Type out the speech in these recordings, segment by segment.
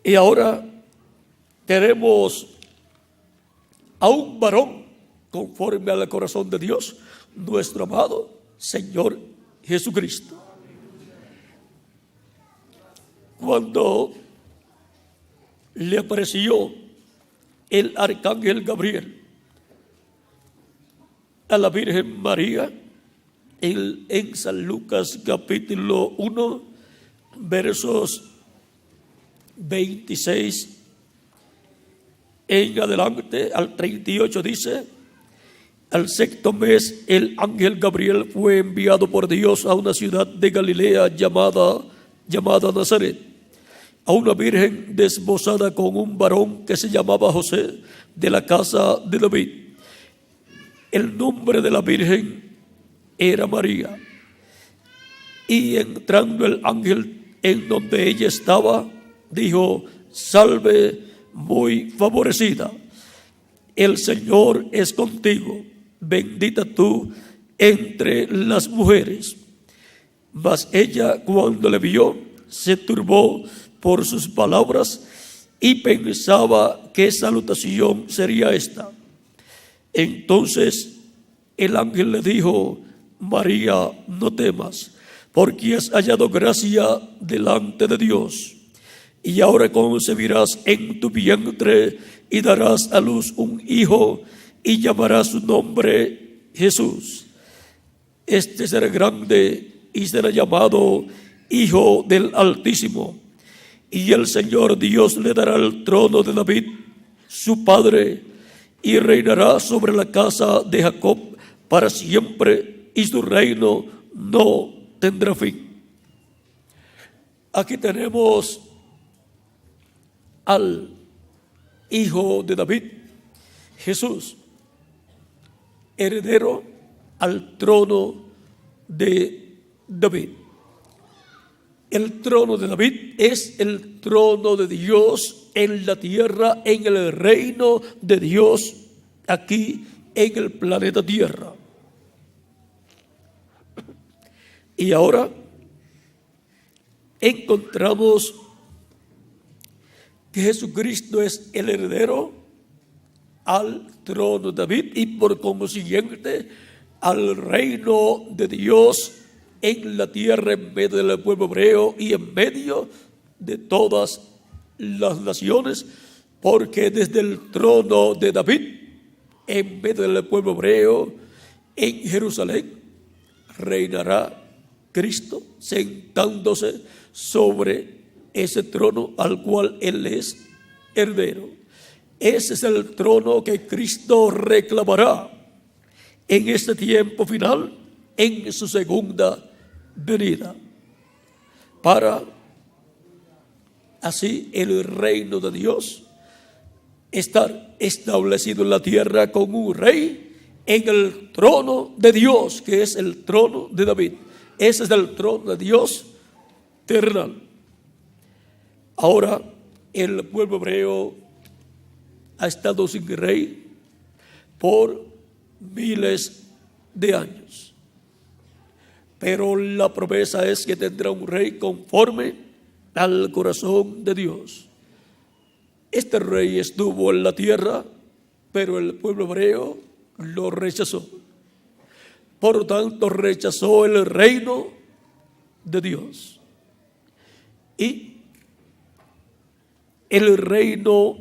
Y ahora tenemos a un varón conforme al corazón de Dios, nuestro amado Señor Jesucristo. Cuando le apareció el arcángel Gabriel a la Virgen María en San Lucas capítulo 1, versos 26 en adelante al 38, dice: al sexto mes el ángel Gabriel fue enviado por Dios a una ciudad de Galilea llamada Nazaret, a una virgen desposada con un varón que se llamaba José, de la casa de David. El nombre de la virgen era María. Y entrando el ángel en donde ella estaba, dijo: salve, muy favorecida, el Señor es contigo, bendita tú entre las mujeres. Mas ella, cuando le vio, se turbó por sus palabras y pensaba qué salutación sería esta. Entonces el ángel le dijo: María, no temas, porque has hallado gracia delante de Dios. Y ahora concebirás en tu vientre y darás a luz un hijo y llamarás su nombre Jesús. Este será grande y será llamado Hijo del Altísimo. Y el Señor Dios le dará el trono de David, su padre, y reinará sobre la casa de Jacob para siempre, y su reino no tendrá fin. Aquí tenemos al Hijo de David, Jesús, heredero al trono de David. El trono de David es el trono de Dios en la tierra, en el reino de Dios aquí en el planeta Tierra. Y ahora encontramos que Jesucristo es el heredero al trono de David y por consiguiente al reino de Dios en la tierra, en medio del pueblo hebreo y en medio de todas las naciones, porque desde el trono de David, en medio del pueblo hebreo, en Jerusalén, reinará Cristo, sentándose sobre ese trono al cual Él es heredero. Ese es el trono que Cristo reclamará en este tiempo final, en su segunda venida, para así el reino de Dios estar establecido en la tierra con un rey en el trono de Dios, que es el trono de David. Ese es el trono de Dios terrenal. Ahora el pueblo hebreo ha estado sin rey por miles de años, pero la promesa es que tendrá un rey conforme al corazón de Dios. Este rey estuvo en la tierra, pero el pueblo hebreo lo rechazó. Por lo tanto, rechazó el reino de Dios. Y el reino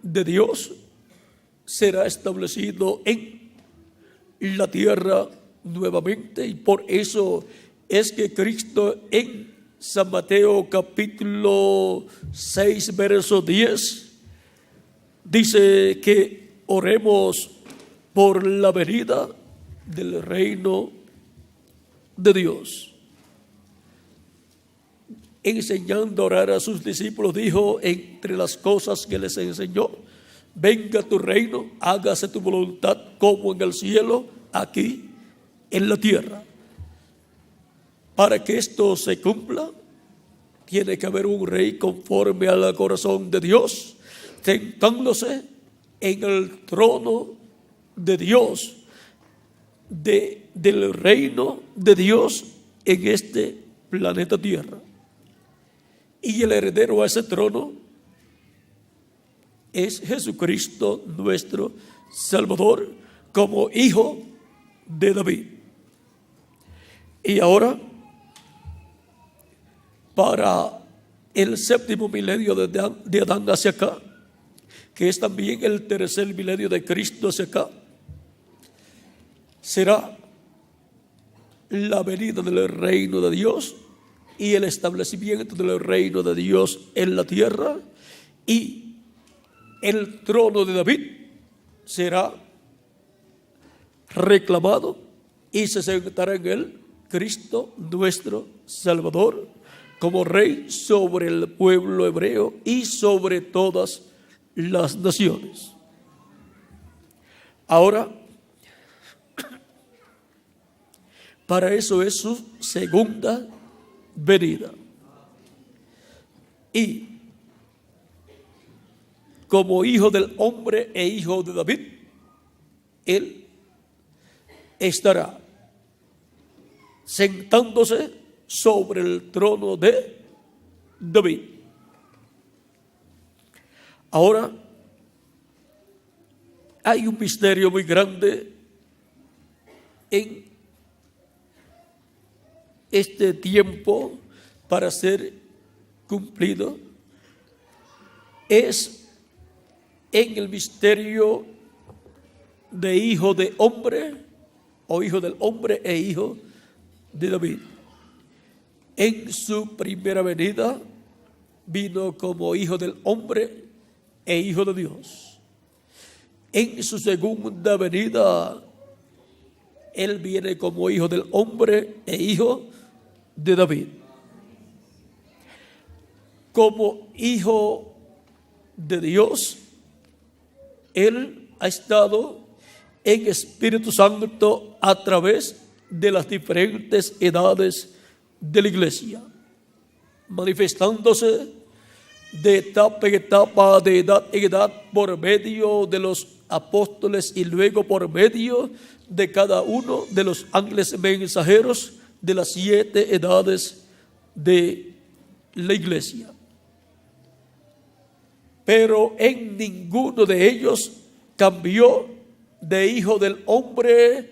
de Dios será establecido en la tierra nuevamente, y por eso es que Cristo en San Mateo capítulo 6 verso 10 dice que oremos por la venida del reino de Dios. Enseñando a orar a sus discípulos, dijo, entre las cosas que les enseñó: venga tu reino, hágase tu voluntad como en el cielo, aquí en la tierra. Para que esto se cumpla, tiene que haber un rey conforme al corazón de Dios, sentándose en el trono de Dios, del reino de Dios en este planeta Tierra. Y el heredero a ese trono es Jesucristo, nuestro Salvador, como hijo de David. Y ahora, para el séptimo milenio de Adán hacia acá, que es también el tercer milenio de Cristo hacia acá, será la venida del reino de Dios y el establecimiento del reino de Dios en la tierra, y el trono de David será reclamado y se sentará en él Cristo, nuestro Salvador, como rey sobre el pueblo hebreo y sobre todas las naciones. Ahora, para eso es su segunda venida. Y como hijo del hombre e hijo de David, él estará sentándose sobre el trono de David. Ahora, hay un misterio muy grande en este tiempo para ser cumplido. Es en el misterio de hijo de hombre, o hijo del hombre e hijo de David. En su primera venida vino como hijo del hombre e hijo de Dios. En su segunda venida, él viene como hijo del hombre e hijo de David. Como hijo de Dios, él ha estado en Espíritu Santo a través de las diferentes edades de la iglesia, manifestándose de etapa en etapa, de edad en edad, por medio de los apóstoles y luego por medio de cada uno de los ángeles mensajeros de las 7 edades de la iglesia. Pero en ninguno de ellos cambió de hijo del hombre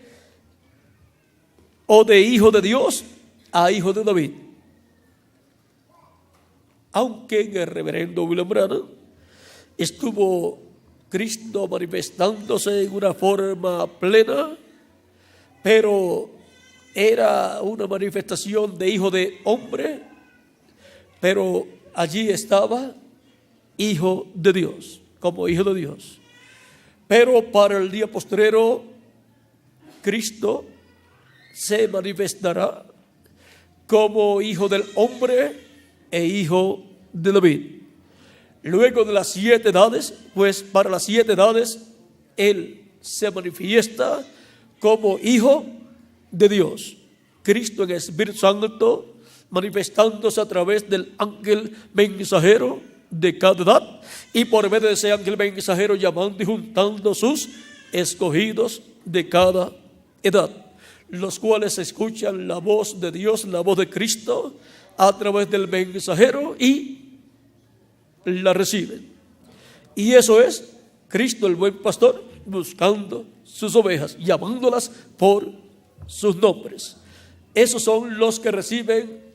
o de hijo de Dios a hijo de David. Aunque en el reverendo William Branham estuvo Cristo manifestándose en una forma plena, pero era una manifestación de hijo de hombre, pero allí estaba hijo de Dios, como hijo de Dios. Pero para el día postrero, Cristo se manifestará como hijo del hombre e hijo de David. Luego de las 7 edades, pues para las 7 edades, él se manifiesta como hijo de Dios. Cristo en el Espíritu Santo, manifestándose a través del ángel mensajero de cada edad, y por medio de ese ángel mensajero llamando y juntando sus escogidos de cada edad, los cuales escuchan la voz de Dios, la voz de Cristo a través del mensajero y la reciben. Y eso es Cristo, el buen pastor, buscando sus ovejas, llamándolas por sus nombres. Esos son los que reciben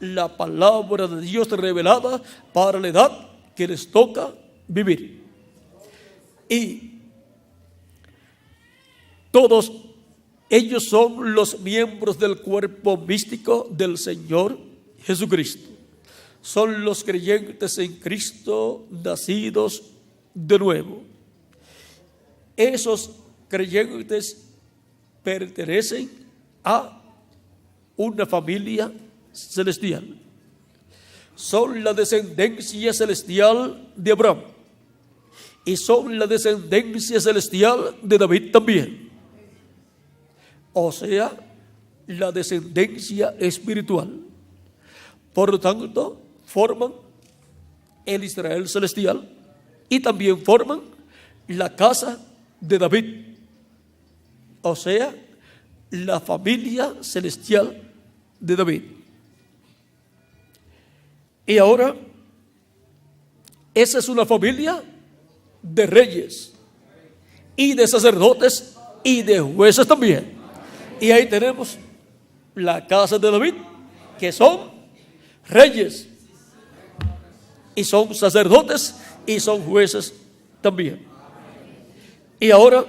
la palabra de Dios revelada para la edad que les toca vivir. Y todos ellos son los miembros del cuerpo místico del Señor Jesucristo. Son los creyentes en Cristo, nacidos de nuevo. Esos creyentes pertenecen a una familia celestial. Son la descendencia celestial de Abraham y son la descendencia celestial de David también. O sea, la descendencia espiritual. Por lo tanto, forman el Israel celestial y también forman la casa de David. O sea, la familia celestial de David. Y ahora, esa es una familia de reyes y de sacerdotes y de jueces también. Y ahí tenemos la casa de David, que son reyes y son sacerdotes y son jueces también. Y ahora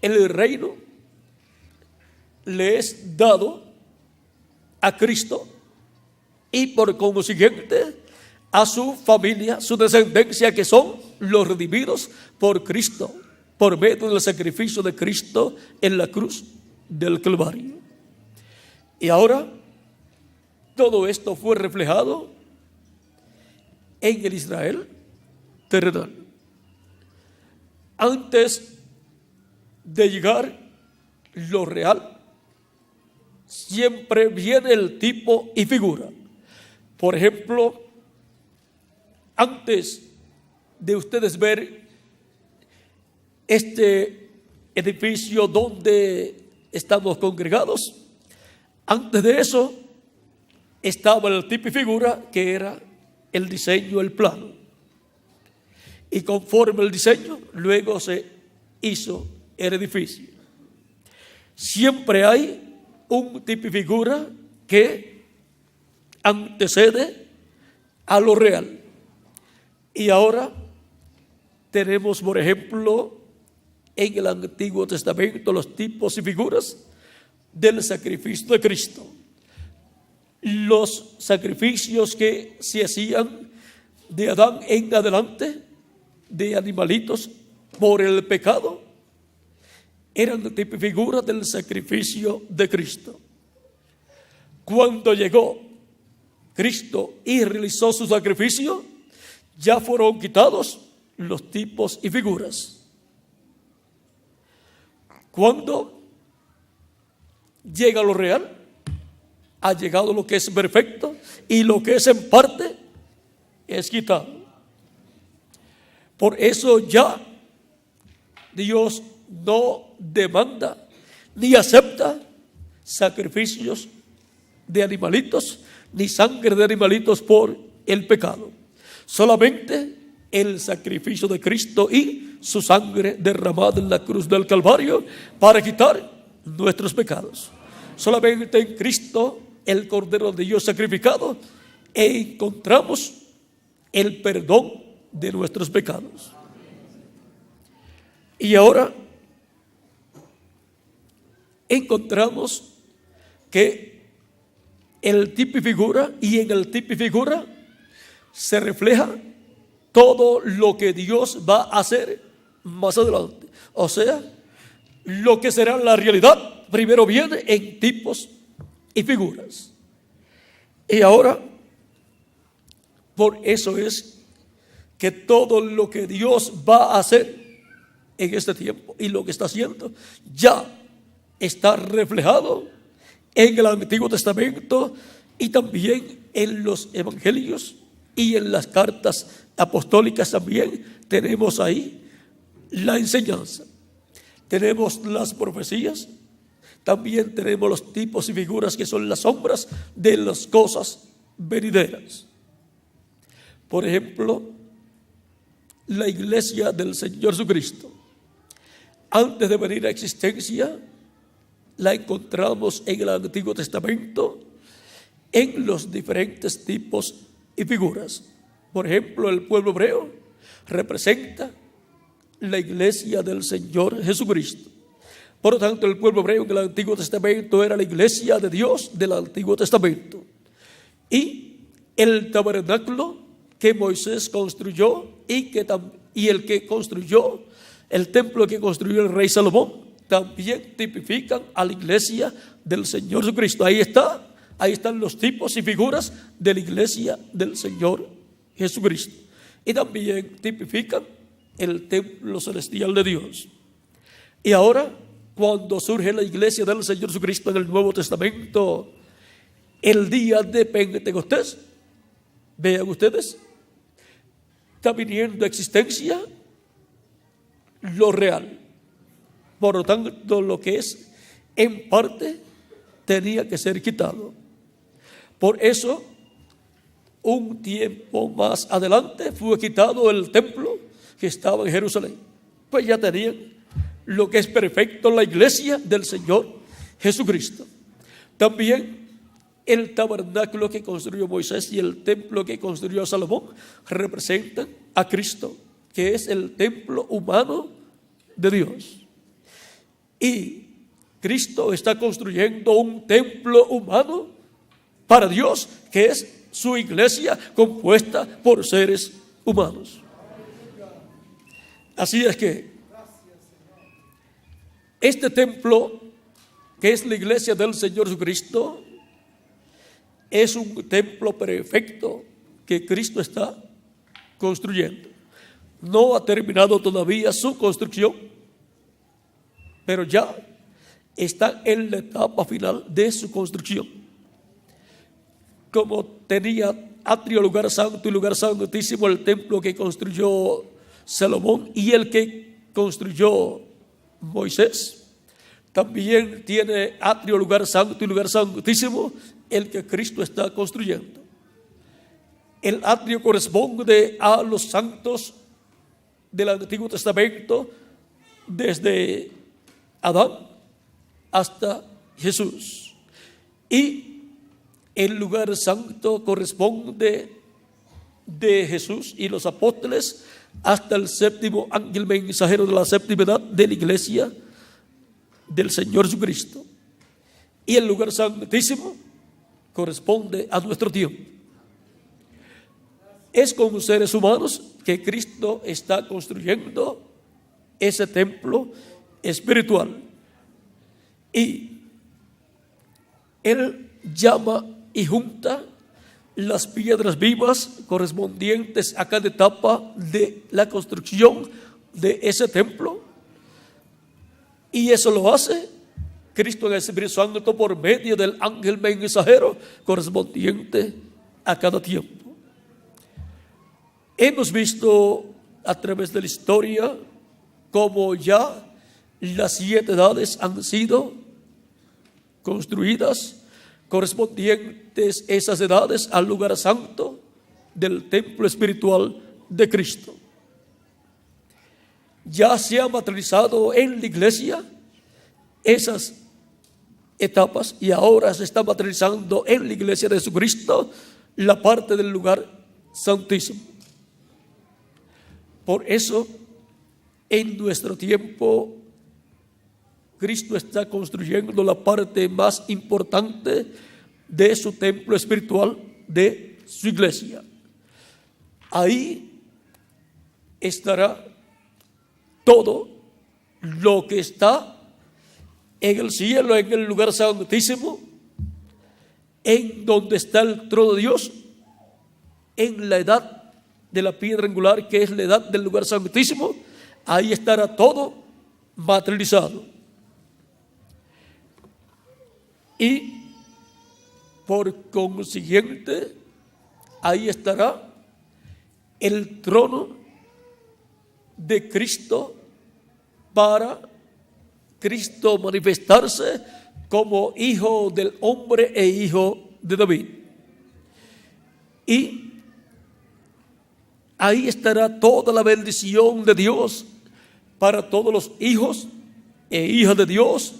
el reino le es dado a Cristo y por consiguiente a su familia, su descendencia, que son los redimidos por Cristo, por medio del sacrificio de Cristo en la cruz del Calvario. Y ahora todo esto fue reflejado en el Israel terrenal. Antes de llegar lo real, siempre viene el tipo y figura. Por ejemplo, antes de ustedes ver este edificio donde estamos congregados, antes de eso estaba el tipo y figura, que era el diseño, el plano. Y conforme el diseño, luego se hizo el edificio. Siempre hay un tipo y figura que antecede a lo real. Y ahora tenemos, por ejemplo, en el Antiguo Testamento los tipos y figuras del sacrificio de Cristo. Los sacrificios que se hacían de Adán en adelante, de animalitos por el pecado, eran tipo y figura del sacrificio de Cristo. Cuando llegó Cristo y realizó su sacrificio, ya fueron quitados los tipos y figuras. Cuando llega lo real, ha llegado lo que es perfecto, y lo que es en parte es quitado. Por eso ya Dios no demanda ni acepta sacrificios de animalitos ni sangre de animalitos por el pecado. Solamente el sacrificio de Cristo y su sangre derramada en la cruz del Calvario para quitar nuestros pecados. Solamente en Cristo, el Cordero de Dios sacrificado, encontramos el perdón de nuestros pecados. Y ahora encontramos que el tipo y figura, y en el tipo y figura se refleja todo lo que Dios va a hacer más adelante. O sea, lo que será la realidad primero viene en tipos y figuras. Y ahora, por eso es que todo lo que Dios va a hacer en este tiempo y lo que está haciendo ya está reflejado en el Antiguo Testamento y también en los evangelios y en las cartas apostólicas. También tenemos ahí la enseñanza, tenemos las profecías, también tenemos los tipos y figuras que son las sombras de las cosas venideras. Por ejemplo, la iglesia del Señor Jesucristo, antes de venir a existencia, la encontramos en el Antiguo Testamento en los diferentes tipos y figuras. Por ejemplo, el pueblo hebreo representa la iglesia del Señor Jesucristo. Por lo tanto, el pueblo hebreo en el Antiguo Testamento era la iglesia de Dios del Antiguo Testamento. Y el tabernáculo que Moisés construyó y el que construyó, el templo que construyó el rey Salomón, también tipifican a la iglesia del Señor Jesucristo. Ahí están los tipos y figuras de la iglesia del Señor Jesucristo. Y también tipifican el templo celestial de Dios. Y ahora, cuando surge la iglesia del Señor Jesucristo en el Nuevo Testamento, el día de Pentecostés, vean ustedes, está viniendo a existencia lo real. Por lo tanto, lo que es en parte tenía que ser quitado. Por eso, un tiempo más adelante fue quitado el templo que estaba en Jerusalén. Pues ya tenían lo que es perfecto, la iglesia del Señor Jesucristo. También el tabernáculo que construyó Moisés y el templo que construyó Salomón representan a Cristo, que es el templo humano de Dios. Y Cristo está construyendo un templo humano para Dios, que es su iglesia compuesta por seres humanos. Así es que este templo, que es la iglesia del Señor Jesucristo, es un templo perfecto que Cristo está construyendo. No ha terminado todavía su construcción, pero ya está en la etapa final de su construcción. Como tenía atrio, lugar santo y lugar santísimo, el templo que construyó Salomón y el que construyó Moisés, también tiene atrio, lugar santo y lugar santísimo el que Cristo está construyendo. El atrio corresponde a los santos del Antiguo Testamento, desde Adán hasta Jesús. Y el lugar santo corresponde de Jesús y los apóstoles hasta el séptimo ángel mensajero de la séptima edad de la iglesia del Señor Jesucristo. Y el lugar santísimo corresponde a nuestro tiempo. Es con seres humanos que Cristo está construyendo ese templo espiritual. Y Él llama y junta las piedras vivas correspondientes a cada etapa de la construcción de ese templo. Y eso lo hace Cristo en el Espíritu Santo por medio del ángel mensajero correspondiente a cada tiempo. Hemos visto a través de la historia cómo ya las 7 edades han sido construidas, correspondientes esas edades al lugar santo del templo espiritual de Cristo. Ya se ha materializado en la iglesia esas etapas y ahora se está materializando en la iglesia de Jesucristo la parte del lugar santísimo. Por eso, en nuestro tiempo, Cristo está construyendo la parte más importante de su templo espiritual, de su iglesia. Ahí estará todo lo que está en el cielo, en el lugar santísimo, en donde está el trono de Dios, en la edad de la piedra angular, que es la edad del lugar santísimo. Ahí estará todo materializado. Y por consiguiente, ahí estará el trono de Cristo para Cristo manifestarse como hijo del hombre e hijo de David. Y ahí estará toda la bendición de Dios para todos los hijos e hijas de Dios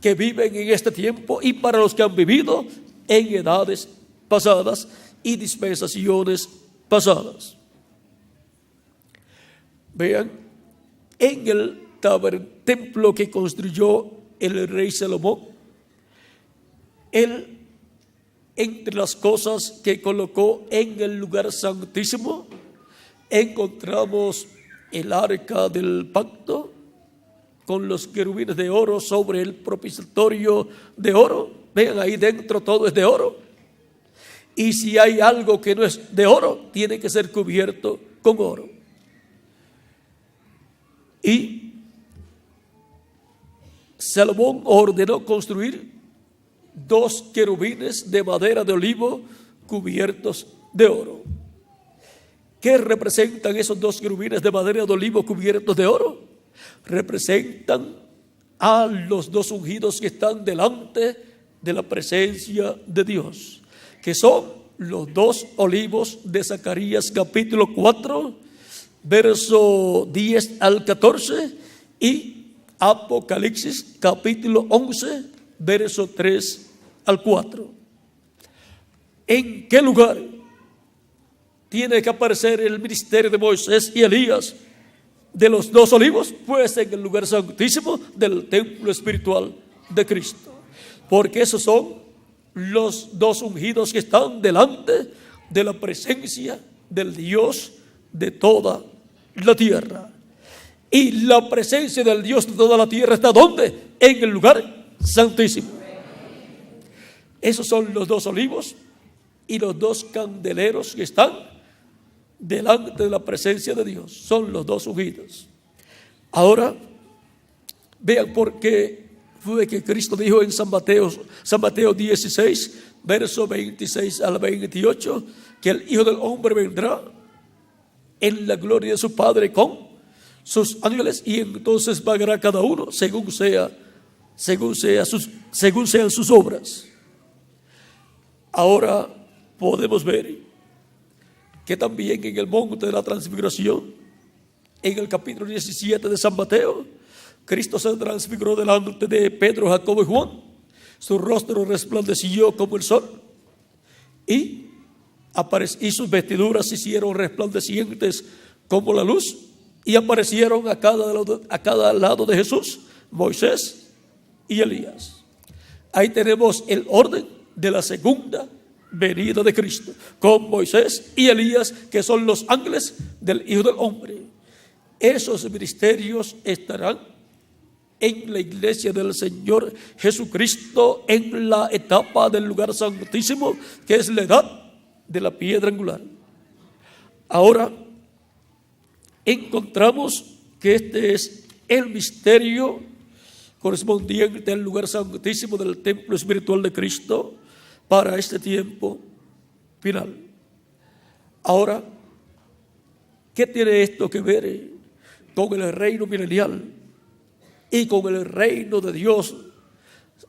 que viven en este tiempo y para los que han vivido en edades pasadas y dispensaciones pasadas. Vean, en el templo que construyó el rey Salomón, él, entre las cosas que colocó en el lugar santísimo, encontramos el arca del pacto con los querubines de oro sobre el propiciatorio de oro. Vean, ahí dentro todo es de oro. Y si hay algo que no es de oro, tiene que ser cubierto con oro. Y Salomón ordenó construir 2 querubines de madera de olivo cubiertos de oro. ¿Qué representan esos 2 querubines de madera de olivo cubiertos de oro? Representan a los 2 ungidos que están delante de la presencia de Dios, que son los dos olivos de Zacarías capítulo 4, verso 10 al 14, y Apocalipsis capítulo 11, verso 3 al 4. ¿En qué lugar tiene que aparecer el ministerio de Moisés y Elías de los dos olivos? Pues en el lugar santísimo del templo espiritual de Cristo, porque esos son los dos ungidos que están delante de la presencia del Dios de toda la tierra. Y la presencia del Dios de toda la tierra está ¿dónde? En el lugar santísimo. Esos son los dos olivos y los dos candeleros que están delante de la presencia de Dios. Son los dos ungidos. Ahora, vean por qué fue que Cristo dijo en San Mateo 16, verso 26 al 28, que el Hijo del Hombre vendrá en la gloria de su Padre con sus ángeles, y entonces pagará cada uno según sean sus obras. Ahora podemos ver que también en el monte de la transfiguración, en el capítulo 17 de San Mateo, Cristo se transfiguró delante de Pedro, Jacobo y Juan. Su rostro resplandeció como el sol y sus vestiduras se hicieron resplandecientes como la luz, y aparecieron a cada lado de Jesús Moisés y Elías. Ahí tenemos el orden de la segunda venida de Cristo, con Moisés y Elías, que son los ángeles del Hijo del Hombre. Esos ministerios estarán en la iglesia del Señor Jesucristo en la etapa del lugar santísimo, que es la edad de la piedra angular. Ahora encontramos que este es el misterio correspondiente al lugar santísimo del templo espiritual de Cristo para este tiempo final. Ahora, ¿qué tiene esto que ver con el reino milenial y con el reino de Dios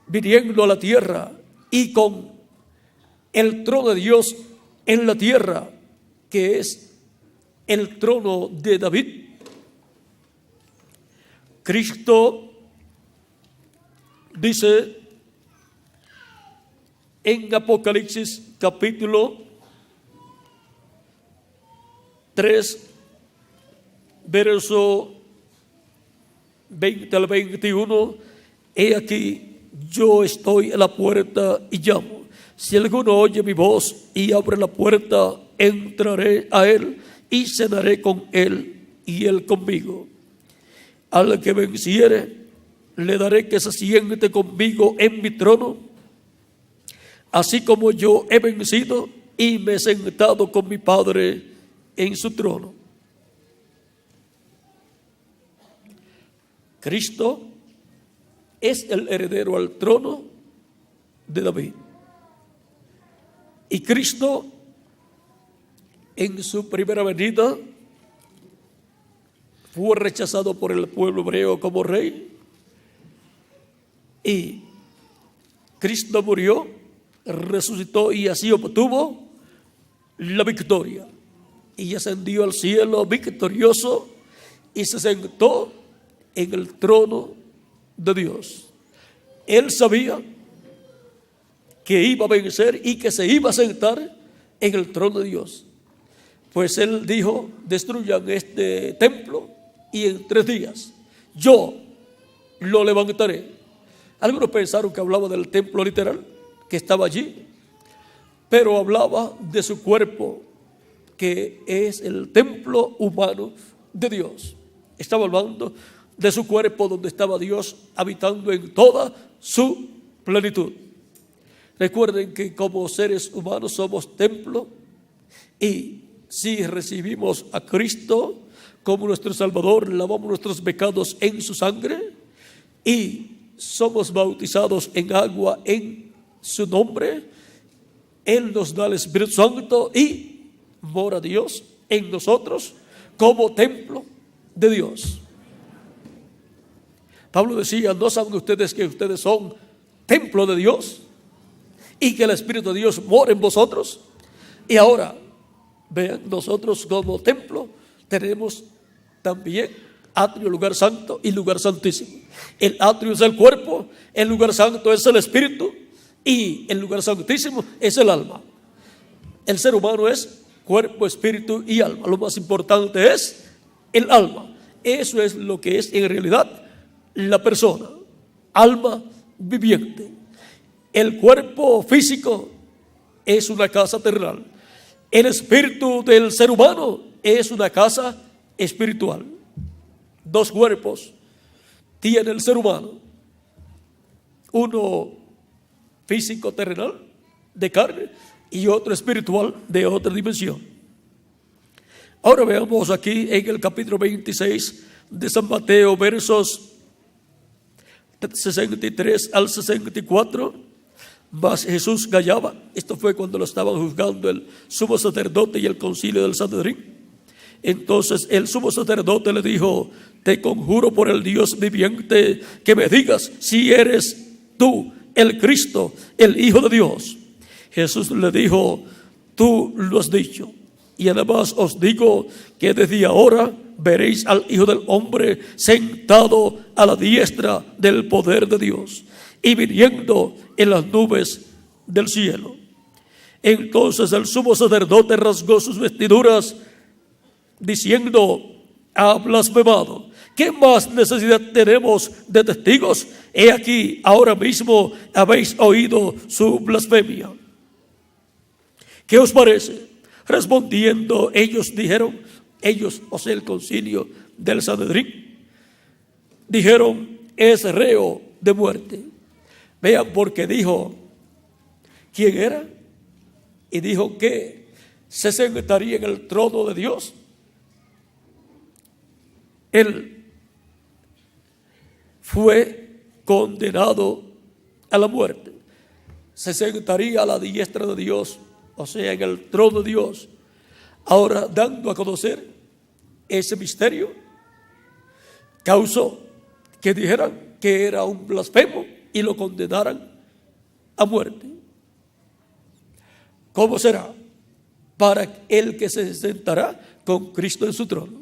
viniendo a la tierra y con el trono de Dios en la tierra, que es el trono de David? Cristo dice en Apocalipsis capítulo 3, verso 20 al 21, he aquí, yo estoy a la puerta y llamo. Si alguno oye mi voz y abre la puerta, entraré a él y cenaré con él y él conmigo. Al que venciere, le daré que se siente conmigo en mi trono, así como yo he vencido y me he sentado con mi Padre en su trono. Cristo es el heredero al trono de David. Y Cristo, en su primera venida, fue rechazado por el pueblo hebreo como rey. Y Cristo murió, resucitó y así obtuvo la victoria. Y ascendió al cielo victorioso y se sentó en el trono de Dios. Él sabía que iba a vencer y que se iba a sentar en el trono de Dios. Pues él dijo: destruyan este templo y en 3 días yo lo levantaré. Algunos pensaron que hablaba del templo literal que estaba allí, pero hablaba de su cuerpo, que es el templo humano de Dios. Estaba hablando de su cuerpo donde estaba Dios habitando en toda su plenitud. Recuerden que como seres humanos somos templo, y si recibimos a Cristo como nuestro Salvador, lavamos nuestros pecados en su sangre y somos bautizados en agua en su nombre, Él nos da el Espíritu Santo y mora Dios en nosotros como templo de Dios. Pablo decía: ¿no saben ustedes que ustedes son templo de Dios y que el Espíritu de Dios mora en vosotros. Y ahora, vean, nosotros como templo tenemos también atrio, lugar santo y lugar santísimo. El atrio es el cuerpo, el lugar santo es el espíritu y el lugar santísimo es el alma. El ser humano es cuerpo, espíritu y alma. Lo más importante es el alma. Eso es lo que es en realidad la persona, alma viviente. El cuerpo físico es una casa terrenal. El espíritu del ser humano es una casa espiritual. Dos cuerpos tiene el ser humano: uno físico terrenal de carne y otro espiritual de otra dimensión. Ahora veamos aquí en el capítulo 26 de San Mateo, versos 63 al 64. Mas Jesús callaba. Esto fue cuando lo estaban juzgando el sumo sacerdote y el concilio del Sanedrín. Entonces el sumo sacerdote le dijo: te conjuro por el Dios viviente que me digas si eres tú el Cristo, el Hijo de Dios. Jesús le dijo: tú lo has dicho. Y además os digo que desde ahora veréis al Hijo del Hombre sentado a la diestra del poder de Dios y viniendo en las nubes del cielo. Entonces el sumo sacerdote rasgó sus vestiduras diciendo: ha blasfemado. ¿Qué más necesidad tenemos de testigos? He aquí, ahora mismo habéis oído su blasfemia. ¿Qué os parece? Respondiendo ellos dijeron, o sea el concilio del Sanedrín, dijeron: es reo de muerte. Vean, porque dijo quién era y dijo que se sentaría en el trono de Dios. Él fue condenado a la muerte. Se sentaría a la diestra de Dios, o sea, en el trono de Dios. Ahora, dando a conocer ese misterio, causó que dijeran que era un blasfemo y lo condenaran a muerte. ¿Cómo será? Para el que se sentará con Cristo en su trono.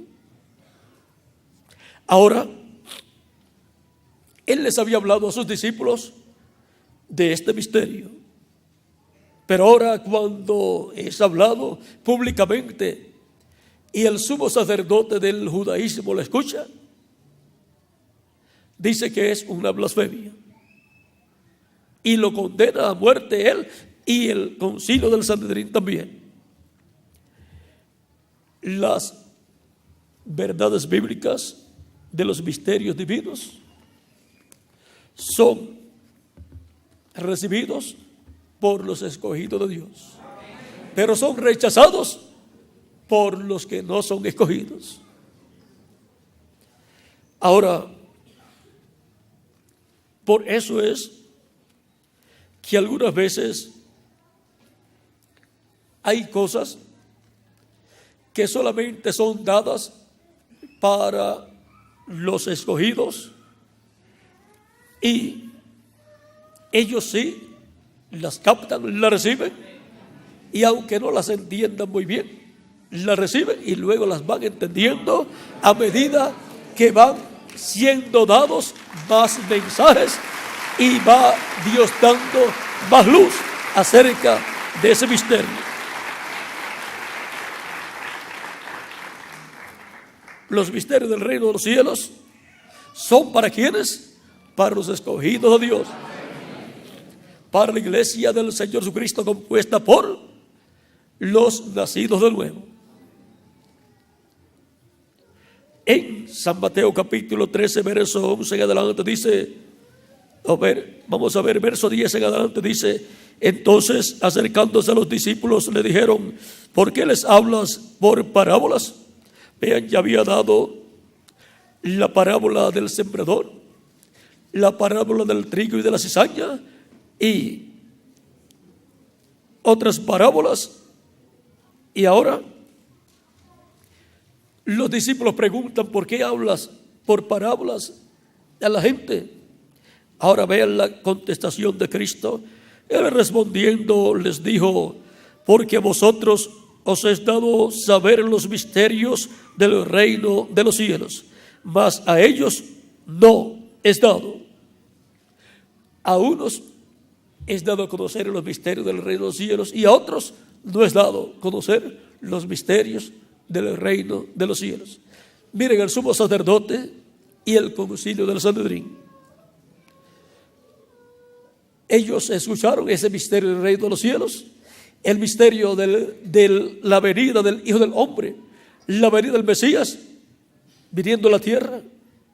Ahora, Él les había hablado a sus discípulos de este misterio. Pero ahora, cuando es hablado públicamente y el sumo sacerdote del judaísmo lo escucha, dice que es una blasfemia y lo condena a muerte él y el concilio del Sanedrín también. Las verdades bíblicas de los misterios divinos son recibidos por los escogidos de Dios, pero son rechazados por los que no son escogidos. Ahora, por eso es que algunas veces hay cosas que solamente son dadas para los escogidos y ellos sí las captan, las reciben, y aunque no las entiendan muy bien, las reciben y luego las van entendiendo a medida que van siendo dados más mensajes y va Dios dando más luz acerca de ese misterio. Los misterios del reino de los cielos son para quienes, para los escogidos de Dios, para la iglesia del Señor Jesucristo, compuesta por los nacidos de nuevo. En San Mateo capítulo 13, verso 11 en adelante dice, vamos a ver, verso 10 en adelante dice: entonces acercándose a los discípulos le dijeron: ¿por qué les hablas por parábolas? Vean, ya había dado la parábola del sembrador, la parábola del trigo y de la cizaña y otras parábolas. Y ahora los discípulos preguntan: ¿por qué hablas por parábolas a la gente? Ahora vean la contestación de Cristo: Él respondiendo les dijo: porque a vosotros os es dado saber los misterios del reino de los cielos, mas a ellos no es dado. A unos es dado conocer los misterios del reino de los cielos, y a otros no es dado conocer los misterios del reino de los cielos. Miren, el sumo sacerdote y el concilio del Sanedrín, ellos escucharon ese misterio del reino de los cielos, el misterio de la venida del Hijo del Hombre, la venida del Mesías viniendo a la tierra,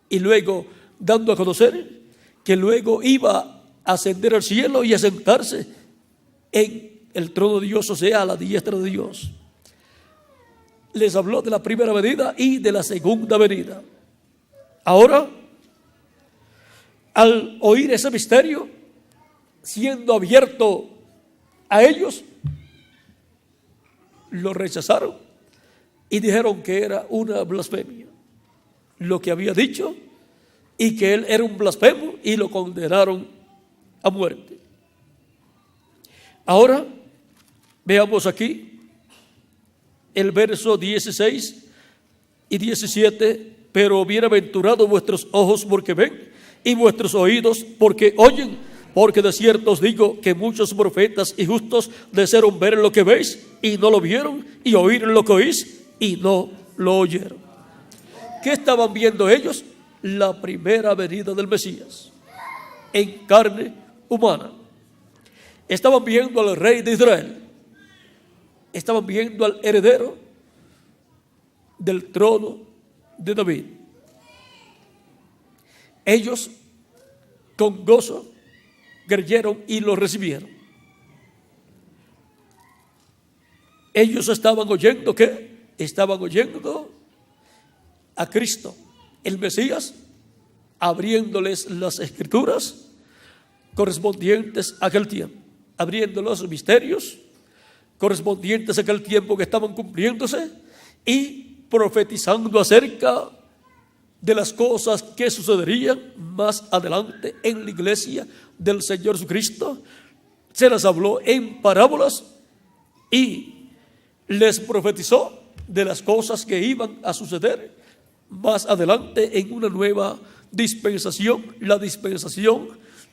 y luego dando a conocer que luego iba a ascender al cielo y a sentarse en el trono de Dios, o sea, a la diestra de Dios. Les habló de la primera venida y de la segunda venida. Ahora, al oír ese misterio siendo abierto a ellos, lo rechazaron y dijeron que era una blasfemia lo que había dicho, y que él era un blasfemo, y lo condenaron a muerte. Ahora veamos aquí el verso 16 y 17. Pero bienaventurados vuestros ojos porque ven, y vuestros oídos porque oyen, porque de cierto os digo que muchos profetas y justos desearon ver lo que veis y no lo vieron, y oír lo que oís y no lo oyeron. ¿Qué estaban viendo ellos? La primera venida del Mesías en carne humana. Estaban viendo al rey de Israel, estaban viendo al heredero del trono de David. Ellos con gozo creyeron y lo recibieron. Ellos estaban oyendo, ¿qué? Estaban oyendo a Cristo, el Mesías, abriéndoles las escrituras correspondientes a aquel tiempo, abriéndoles los misterios correspondientes a aquel tiempo que estaban cumpliéndose, y profetizando acerca de las cosas que sucederían más adelante en la iglesia del Señor Jesucristo. Se las habló en parábolas y les profetizó de las cosas que iban a suceder más adelante en una nueva dispensación, la dispensación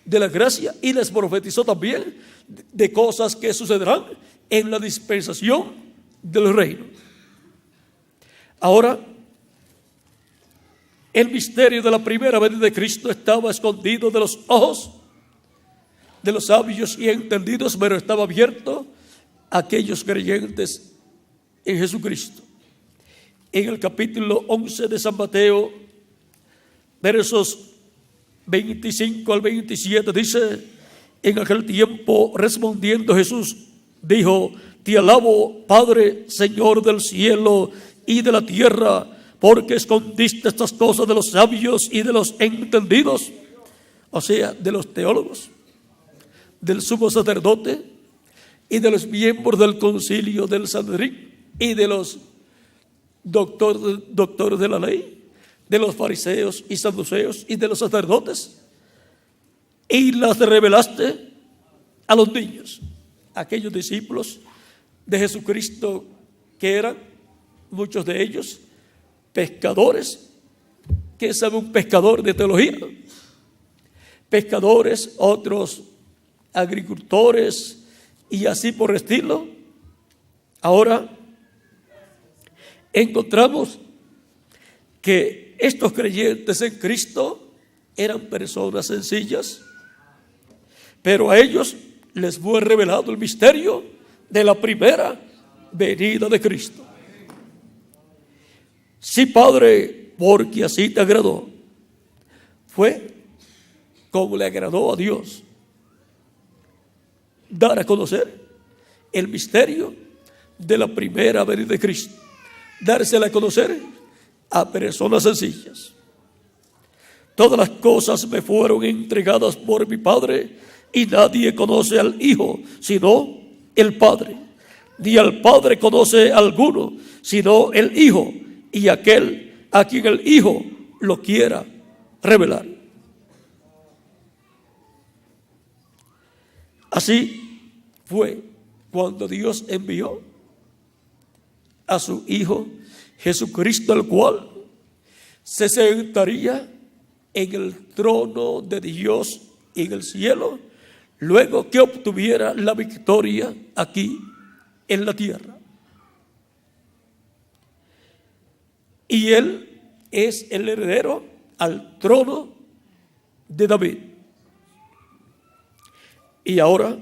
de la gracia, y les profetizó también de cosas que sucederán en la dispensación del reino. Ahora, el misterio de la primera venida de Cristo estaba escondido de los ojos de los sabios y entendidos, pero estaba abierto a aquellos creyentes en Jesucristo. En el capítulo 11 de San Mateo, versos 25 al 27, dice: en aquel tiempo respondiendo Jesús dijo: te alabo, Padre, Señor del cielo y de la tierra, porque escondiste estas cosas de los sabios y de los entendidos, o sea, de los teólogos, del sumo sacerdote y de los miembros del concilio del Sanedrín y de los doctores de la ley, de los fariseos y saduceos y de los sacerdotes, y las revelaste a los niños. Aquellos discípulos de Jesucristo, que eran muchos de ellos pescadores. ¿Qué sabe un pescador de teología? Pescadores, otros agricultores y así por estilo. Ahora encontramos que estos creyentes en Cristo eran personas sencillas, pero a ellos les fue revelado el misterio de la primera venida de Cristo. Sí, Padre, porque así te agradó. Fue como le agradó a Dios dar a conocer el misterio de la primera venida de Cristo, dársela a conocer a personas sencillas. Todas las cosas me fueron entregadas por mi Padre, y nadie conoce al Hijo sino el Padre, ni al Padre conoce alguno sino el Hijo, y aquel a quien el Hijo lo quiera revelar. Así fue cuando Dios envió a su Hijo Jesucristo, el cual se sentaría en el trono de Dios en el cielo, luego que obtuviera la victoria aquí en la tierra. Y Él es el heredero al trono de David. Y ahora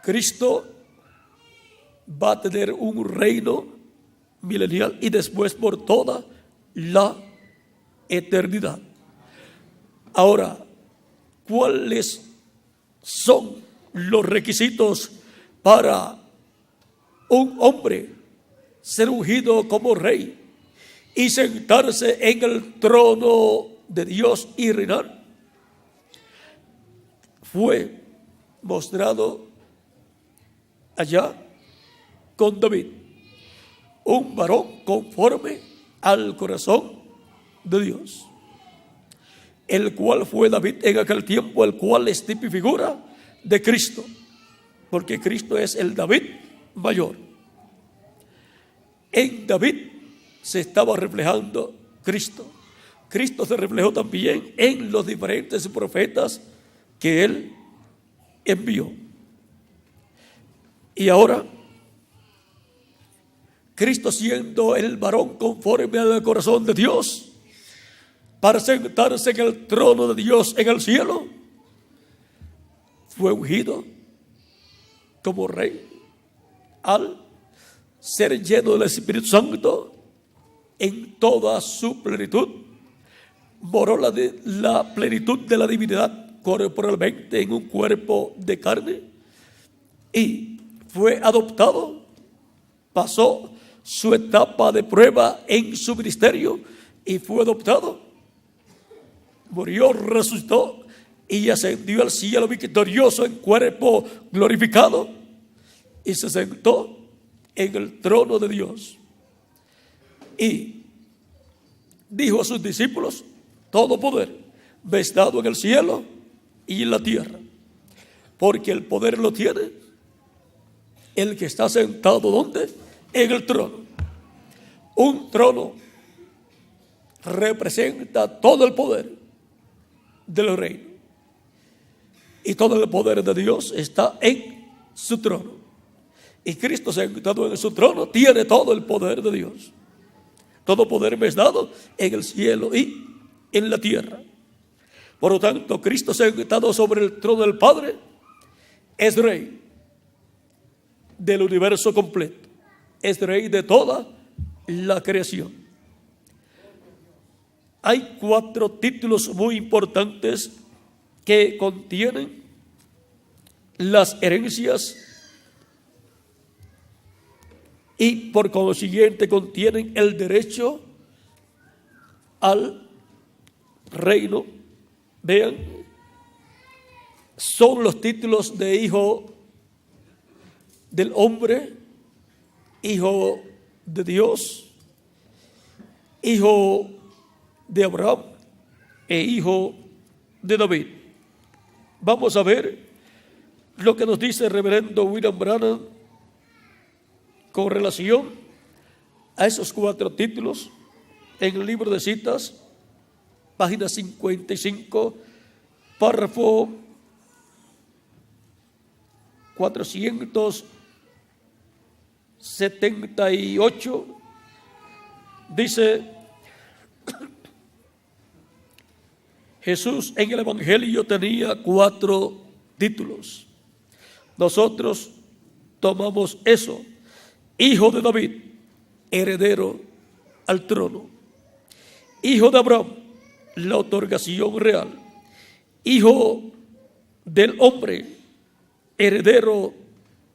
Cristo va a tener un reino milenial y después por toda la eternidad. Ahora, ¿cuáles son los requisitos para un hombre ser ungido como rey y sentarse en el trono de Dios y reinar? Fue mostrado allá con David, un varón conforme al corazón de Dios, el cual fue David en aquel tiempo, el cual es tipo y figura de Cristo, porque Cristo es el David mayor. En David se estaba reflejando Cristo. Cristo se reflejó también en los diferentes profetas que Él envió. Y ahora, Cristo, siendo el varón conforme al corazón de Dios, para sentarse en el trono de Dios en el cielo, fue ungido como rey al ser lleno del Espíritu Santo en toda su plenitud. Moró la plenitud de la divinidad corporalmente en un cuerpo de carne y fue adoptado. Pasó su etapa de prueba en su ministerio y fue adoptado. Murió, resucitó y ascendió al cielo victorioso en cuerpo glorificado y se sentó en el trono de Dios. Y dijo a sus discípulos: todo poder me es dado en el cielo y en la tierra, porque el poder lo tiene el que está sentado, ¿dónde? En el trono. Un trono representa todo el poder del reino, y todo el poder de Dios está en su trono. Y Cristo, sentado en su trono, tiene todo el poder de Dios. Todo poder me es dado en el cielo y en la tierra. Por lo tanto, Cristo, sentado sobre el trono del Padre, es rey del universo completo, es rey de toda la creación. Hay 4 títulos muy importantes que contienen las herencias y por consiguiente contienen el derecho al reino. Vean, son los títulos de hijo del hombre, hijo de Dios, hijo de Abraham e hijo de David. Vamos a ver lo que nos dice el reverendo William Branham con relación a esos 4 títulos en el libro de citas, página 55, párrafo 478, dice: Jesús en el Evangelio tenía 4 títulos. Nosotros tomamos eso: hijo de David, heredero al trono; hijo de Abraham, la otorgación real; hijo del hombre, heredero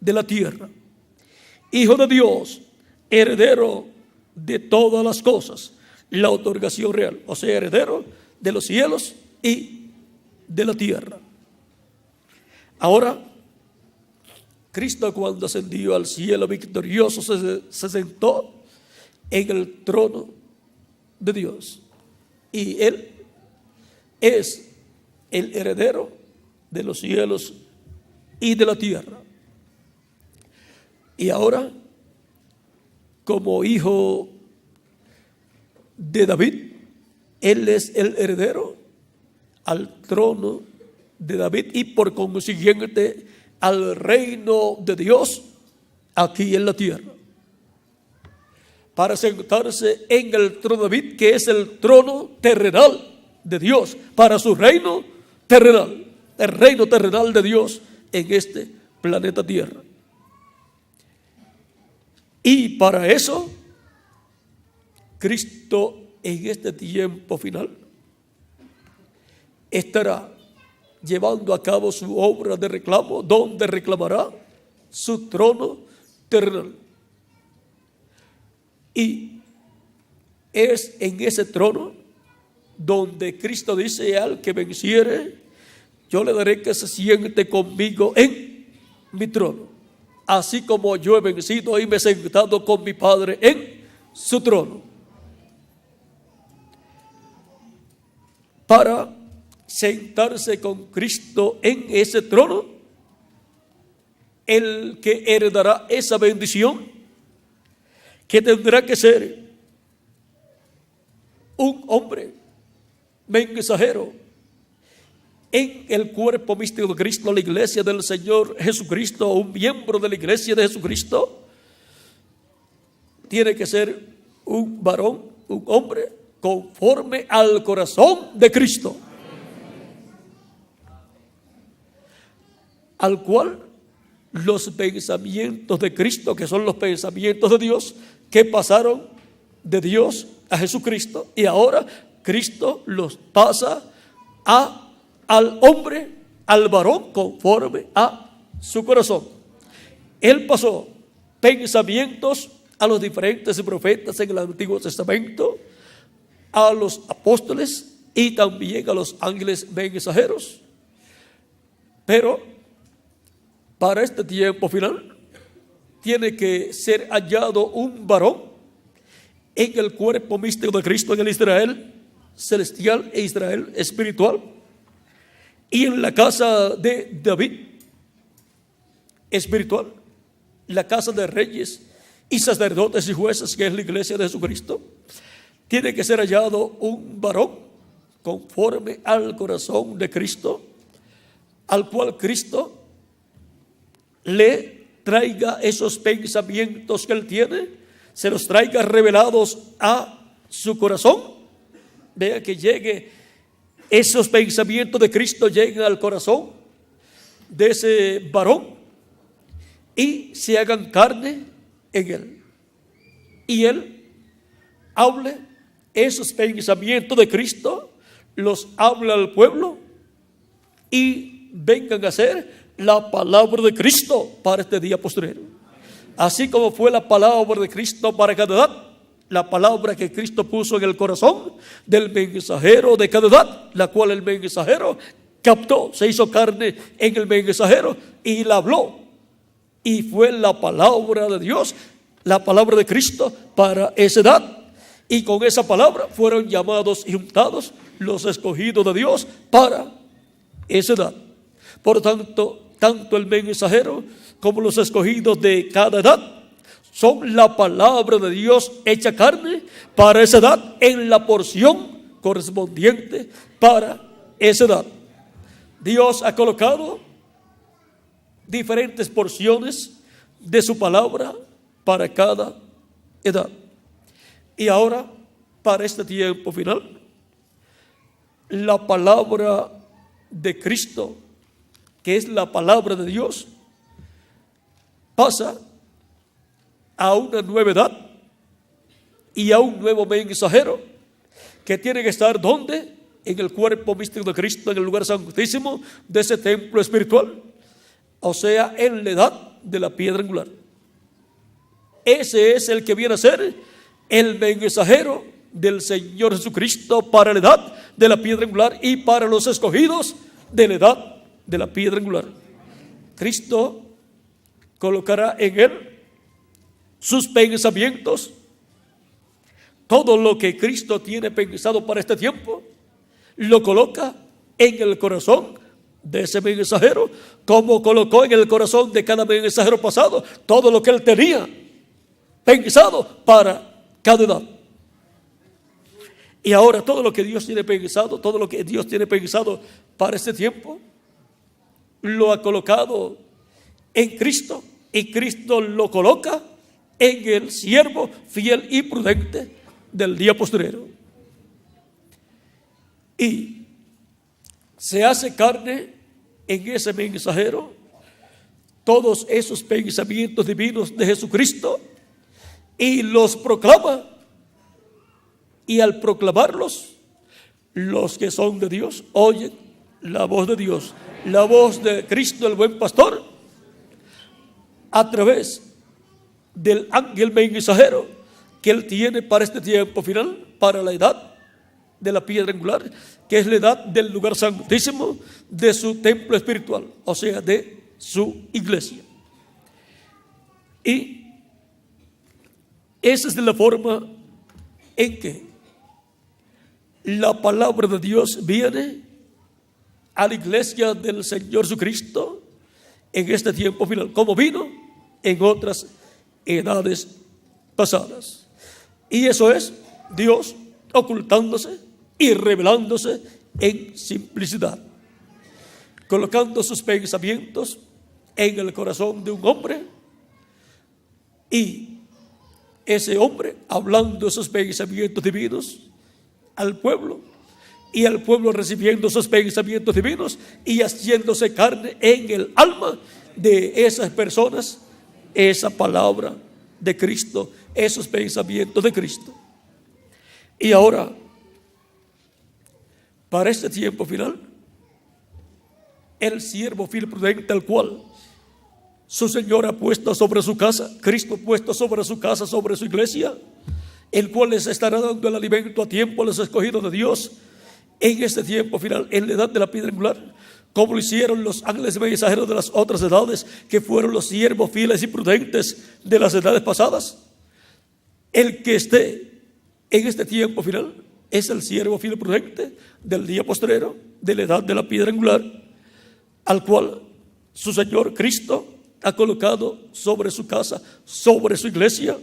de la tierra; hijo de Dios, heredero de todas las cosas, la otorgación real, o sea, heredero de los cielos y de la tierra. Ahora, Cristo, cuando ascendió al cielo victorioso, se sentó en el trono de Dios, y Él es el heredero de los cielos y de la tierra. Y ahora, como hijo de David, él es el heredero al trono de David y por consiguiente al reino de Dios aquí en la tierra, para sentarse en el trono de David, que es el trono terrenal de Dios, para su reino terrenal, el reino terrenal de Dios en este planeta Tierra. Y para eso, Cristo en este tiempo final estará llevando a cabo su obra de reclamo, donde reclamará su trono terrenal. Y es en ese trono donde Cristo dice: al que venciere, yo le daré que se siente conmigo en mi trono, así como yo he vencido y me he sentado con mi Padre en su trono. Para sentarse con Cristo en ese trono, el que heredará esa bendición, que tendrá que ser un hombre mensajero en el cuerpo místico de Cristo, la iglesia del Señor Jesucristo, un miembro de la iglesia de Jesucristo, tiene que ser un varón, un hombre conforme al corazón de Cristo, al cual los pensamientos de Cristo, que son los pensamientos de Dios, que pasaron de Dios a Jesucristo, y ahora Cristo los pasa al hombre, al varón, conforme a su corazón. Él pasó pensamientos a los diferentes profetas en el Antiguo Testamento, a los apóstoles y también a los ángeles mensajeros. Pero para este tiempo final tiene que ser hallado un varón en el cuerpo místico de Cristo, en el Israel celestial e Israel espiritual, y en la casa de David espiritual, la casa de reyes y sacerdotes y jueces, que es la iglesia de Jesucristo. Tiene que ser hallado un varón conforme al corazón de Cristo, al cual Cristo le traiga esos pensamientos que él tiene, se los traiga revelados a su corazón. Vea que llegue esos pensamientos de Cristo, lleguen al corazón de ese varón y se hagan carne en él, y él hable esos pensamientos de Cristo, los habla al pueblo y vengan a ser la palabra de Cristo para este día postrero. Así como fue la palabra de Cristo para cada edad, la palabra que Cristo puso en el corazón del mensajero de cada edad, la cual el mensajero captó, se hizo carne en el mensajero y la habló, y fue la palabra de Dios, la palabra de Cristo para esa edad. Y con esa palabra fueron llamados y juntados los escogidos de Dios para esa edad. Por tanto, tanto el mensajero como los escogidos de cada edad son la palabra de Dios hecha carne para esa edad, en la porción correspondiente para esa edad. Dios ha colocado diferentes porciones de su palabra para cada edad. Y ahora, para este tiempo final, la palabra de Cristo, que es la palabra de Dios, pasa a una nueva edad y a un nuevo mensajero que tiene que estar ¿dónde? En el cuerpo místico de Cristo, en el lugar santísimo de ese templo espiritual, o sea, en la edad de la piedra angular. Ese es el que viene a ser el mensajero del Señor Jesucristo para la edad de la piedra angular y para los escogidos de la edad de la piedra angular. Cristo colocará en él sus pensamientos, todo lo que Cristo tiene pensado para este tiempo, lo coloca en el corazón de ese mensajero, como colocó en el corazón de cada mensajero pasado todo lo que él tenía pensado para cada edad. Y ahora todo lo que Dios tiene pensado, todo lo que Dios tiene pensado para este tiempo, lo ha colocado en Cristo, y Cristo lo coloca en el siervo fiel y prudente del día postrero. Y se hace carne en ese mensajero todos esos pensamientos divinos de Jesucristo y los proclama. Y al proclamarlos, los que son de Dios oyen la voz de Dios, la voz de Cristo el buen pastor, a través del ángel mensajero que él tiene para este tiempo final, para la edad de la piedra angular, que es la edad del lugar santísimo de su templo espiritual, o sea, de su iglesia. Y esa es la forma en que la palabra de Dios viene a la iglesia del Señor Jesucristo en este tiempo final, como vino en otras edades pasadas. Y eso es Dios ocultándose y revelándose en simplicidad, colocando sus pensamientos en el corazón de un hombre, y ese hombre hablando esos pensamientos divinos al pueblo, y el pueblo recibiendo esos pensamientos divinos y haciéndose carne en el alma de esas personas, esa palabra de Cristo, esos pensamientos de Cristo. Y ahora, para este tiempo final, el siervo fiel prudente, al cual su Señor ha puesto sobre su casa, Cristo ha puesto sobre su casa, sobre su iglesia, el cual les estará dando el alimento a tiempo a los escogidos de Dios en este tiempo final, en la edad de la piedra angular, como lo hicieron los ángeles mensajeros de las otras edades, que fueron los siervos fieles y prudentes de las edades pasadas. El que esté en este tiempo final es el siervo fiel y prudente del día postrero, de la edad de la piedra angular, al cual su Señor Cristo ha colocado sobre su casa, sobre su iglesia,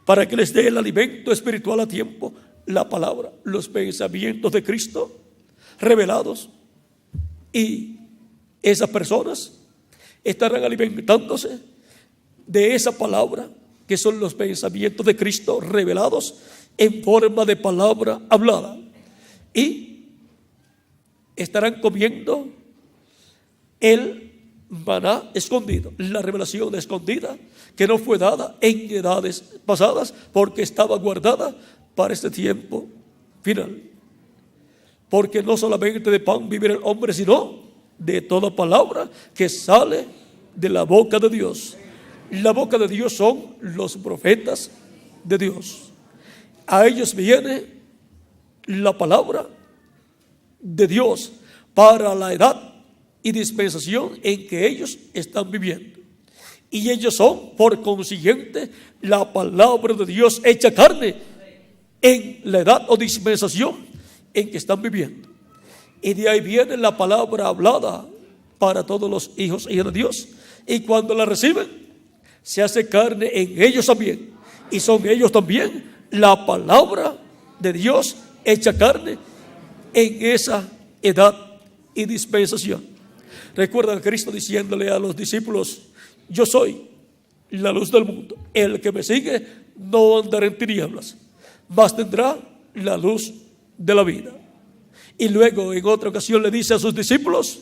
para que les dé el alimento espiritual a tiempo, la palabra, los pensamientos de Cristo revelados. Y esas personas estarán alimentándose de esa palabra, que son los pensamientos de Cristo revelados en forma de palabra hablada, y estarán comiendo el maná escondido, la revelación escondida que no fue dada en edades pasadas, porque estaba guardada para este tiempo final. Porque no solamente de pan vivirá el hombre, sino de toda palabra que sale de la boca de Dios. La boca de Dios son los profetas de Dios. A ellos viene la palabra de Dios para la edad y dispensación en que ellos están viviendo. Y ellos son, por consiguiente, la palabra de Dios hecha carne en la edad o dispensación en que están viviendo. Y de ahí viene la palabra hablada para todos los hijos y hijas de Dios. Y cuando la reciben, se hace carne en ellos también. Y son ellos también la palabra de Dios hecha carne en esa edad y dispensación. Recuerda a Cristo diciéndole a los discípulos: yo soy la luz del mundo. El que me sigue no andará en tinieblas, mas tendrá la luz de la vida. Y luego en otra ocasión le dice a sus discípulos: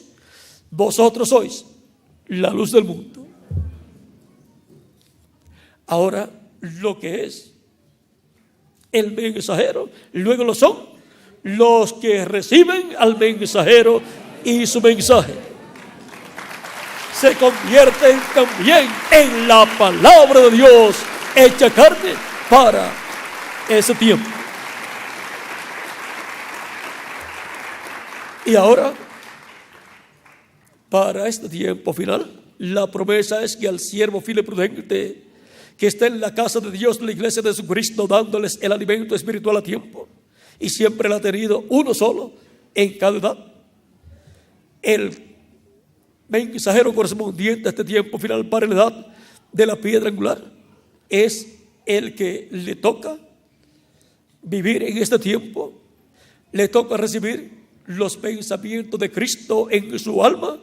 vosotros sois la luz del mundo. Ahora, lo que es el mensajero, luego lo son los que reciben al mensajero y su mensaje. Se convierten también en la palabra de Dios hecha carne para ese tiempo. Y ahora, para este tiempo final, la promesa es que al siervo fiel y prudente que está en la casa de Dios, la iglesia de Jesucristo, dándoles el alimento espiritual a tiempo, y siempre la ha tenido uno solo en cada edad, el mensajero correspondiente a este tiempo final para la edad de la piedra angular es el que le toca vivir en este tiempo, le toca recibir los pensamientos de Cristo en su alma,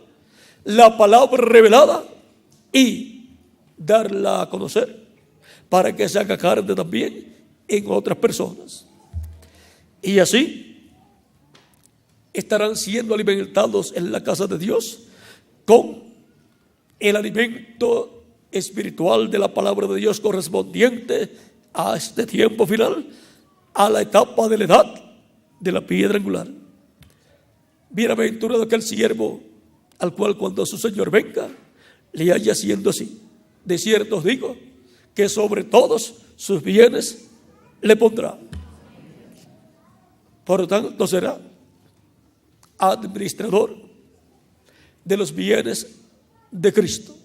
la palabra revelada y darla a conocer para que se haga carne también en otras personas. Y así estarán siendo alimentados en la casa de Dios con el alimento espiritual de la palabra de Dios correspondiente a este tiempo final, a la etapa de la edad de la piedra angular. Bienaventurado aquel siervo al cual cuando su Señor venga le haya siendo así. De cierto os digo que sobre todos sus bienes le pondrá. Por lo tanto será administrador de los bienes de Cristo.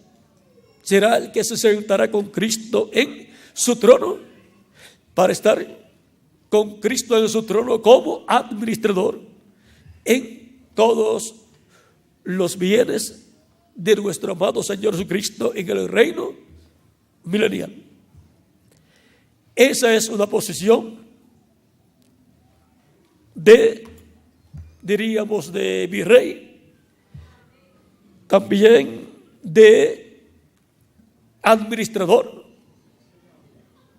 Será el que se sentará con Cristo en su trono para estar con Cristo en su trono como administrador en todos los bienes de nuestro amado Señor Jesucristo en el reino milenial. Esa es una posición diríamos, de virrey, también de administrador,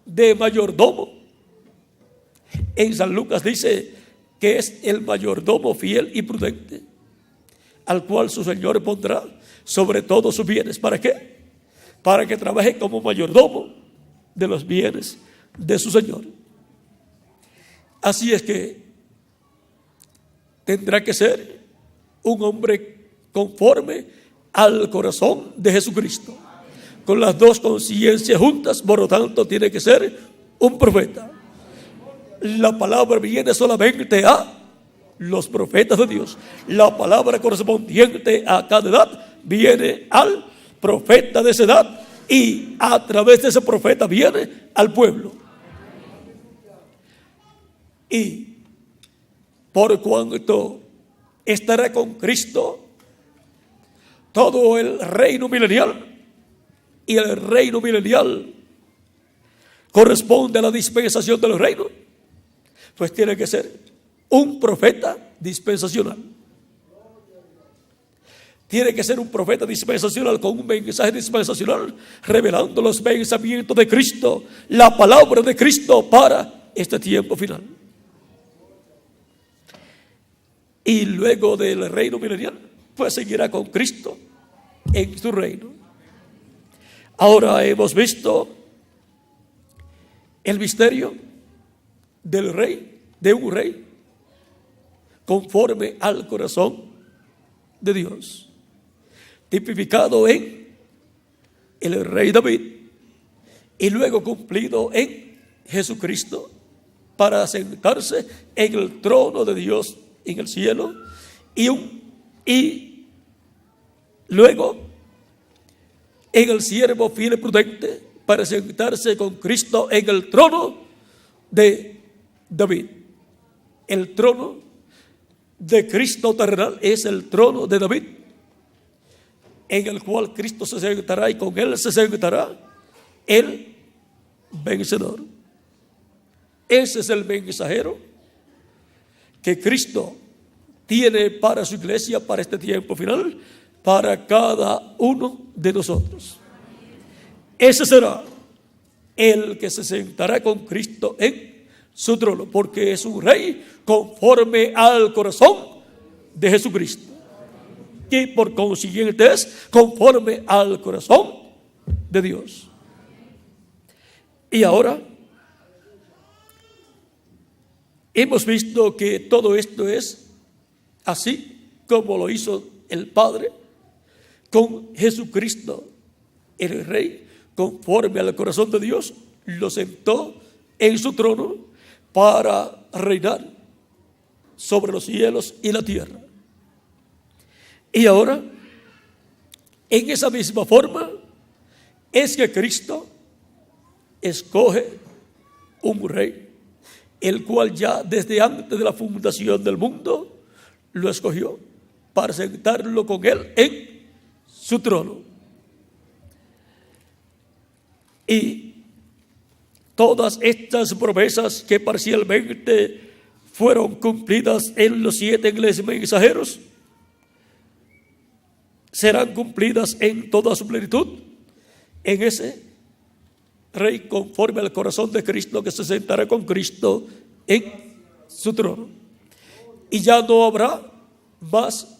de mayordomo. En San Lucas dice que es el mayordomo fiel y prudente, al cual su Señor pondrá sobre todos sus bienes. ¿Para qué? Para que trabaje como mayordomo de los bienes de su Señor. Así es que tendrá que ser un hombre conforme al corazón de Jesucristo, con las dos conciencias juntas. Por lo tanto, tiene que ser un profeta. La palabra viene solamente a los profetas de Dios. La palabra correspondiente a cada edad viene al profeta de esa edad, y a través de ese profeta viene al pueblo. Y por cuanto estará con Cristo todo el reino milenial, y el reino milenial corresponde a la dispensación de los reinos, pues tiene que ser un profeta dispensacional. Tiene que ser un profeta dispensacional con un mensaje dispensacional, revelando los pensamientos de Cristo, la palabra de Cristo para este tiempo final. Y luego del reino milenial, pues seguirá con Cristo en su reino. Ahora hemos visto el misterio del rey, de un rey conforme al corazón de Dios, tipificado en el rey David y luego cumplido en Jesucristo para sentarse en el trono de Dios en el cielo, y luego en el siervo fiel y prudente para sentarse con Cristo en el trono de David. El trono de Cristo terrenal es el trono de David, en el cual Cristo se sentará y con él se sentará el vencedor. Ese es el mensajero que Cristo tiene para su iglesia, para este tiempo final, para cada uno de nosotros. Ese será el que se sentará con Cristo en su trono, porque es un rey conforme al corazón de Jesucristo, y por consiguiente es conforme al corazón de Dios. Y ahora hemos visto que todo esto es así como lo hizo el Padre con Jesucristo, el Rey, conforme al corazón de Dios, lo sentó en su trono para reinar sobre los cielos y la tierra. Y ahora, en esa misma forma, es que Cristo escoge un rey, el cual ya desde antes de la fundación del mundo lo escogió para sentarlo con Él en su trono. Y todas estas promesas que parcialmente fueron cumplidas en los 7 ángeles mensajeros serán cumplidas en toda su plenitud en ese Rey conforme al corazón de Cristo, que se sentará con Cristo en su trono. Y ya no habrá más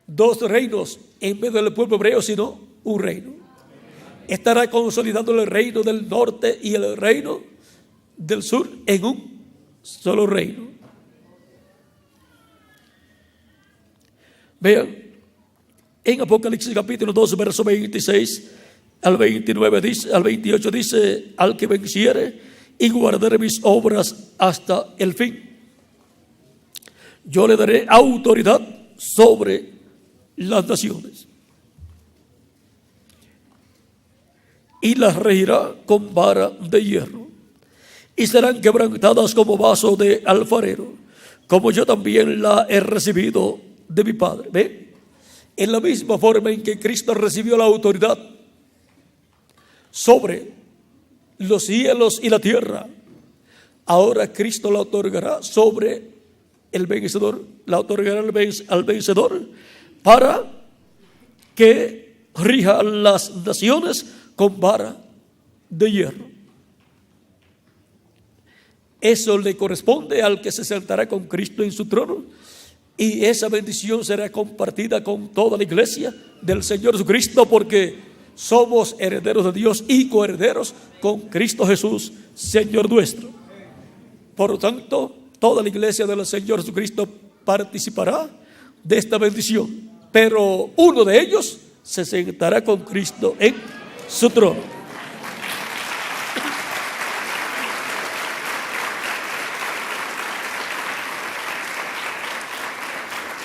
2 reinos en medio del pueblo hebreo, sino un reino. Estará consolidando el reino del norte y el reino del sur en un solo reino. Vean, en Apocalipsis capítulo 2, verso 26 al 29 dice, al 28 dice: al que venciere y guardare mis obras hasta el fin, yo le daré autoridad sobre las naciones y las regirá con vara de hierro, y serán quebrantadas como vaso de alfarero, como yo también la he recibido de mi Padre. ¿Ven? En la misma forma en que Cristo recibió la autoridad sobre los cielos y la tierra, ahora Cristo la otorgará sobre el vencedor, la otorgará al vencedor para que rija las naciones con vara de hierro. Eso le corresponde al que se sentará con Cristo en su trono, y esa bendición será compartida con toda la iglesia del Señor Jesucristo, porque somos herederos de Dios y coherederos con Cristo Jesús, Señor nuestro. Por lo tanto, toda la iglesia del Señor Jesucristo participará de esta bendición, pero uno de ellos se sentará con Cristo en su trono.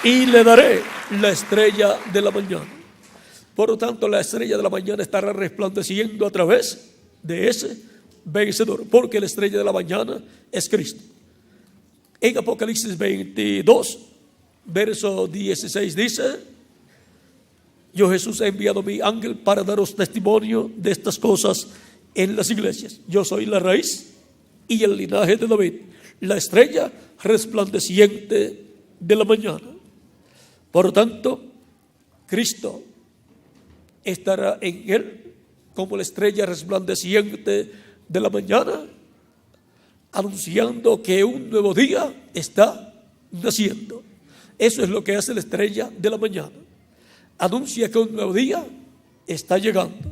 Y le daré la estrella de la mañana. Por lo tanto, la estrella de la mañana estará resplandeciendo a través de ese vencedor, porque la estrella de la mañana es Cristo. En Apocalipsis 22, verso 16 dice: yo, Jesús, he enviado mi ángel para daros testimonio de estas cosas en las iglesias. Yo soy la raíz y el linaje de David, la estrella resplandeciente de la mañana. Por lo tanto, Cristo estará en él como la estrella resplandeciente de la mañana, anunciando que un nuevo día está naciendo. Eso es lo que hace la estrella de la mañana. Anuncia que un nuevo día está llegando.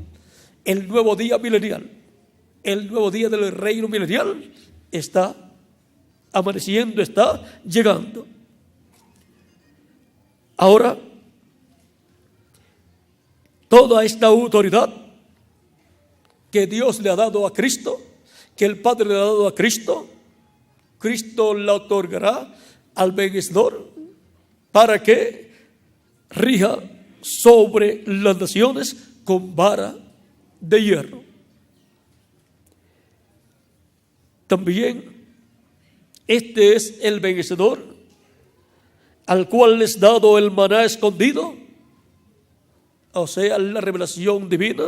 El nuevo día milenial, el nuevo día del reino milenial está amaneciendo, está llegando. Ahora, toda esta autoridad que Dios le ha dado a Cristo, que el Padre le ha dado a Cristo, Cristo la otorgará al vencedor para que rija sobre las naciones con vara de hierro. También este es el vencedor al cual les dado el maná escondido, o sea, la revelación divina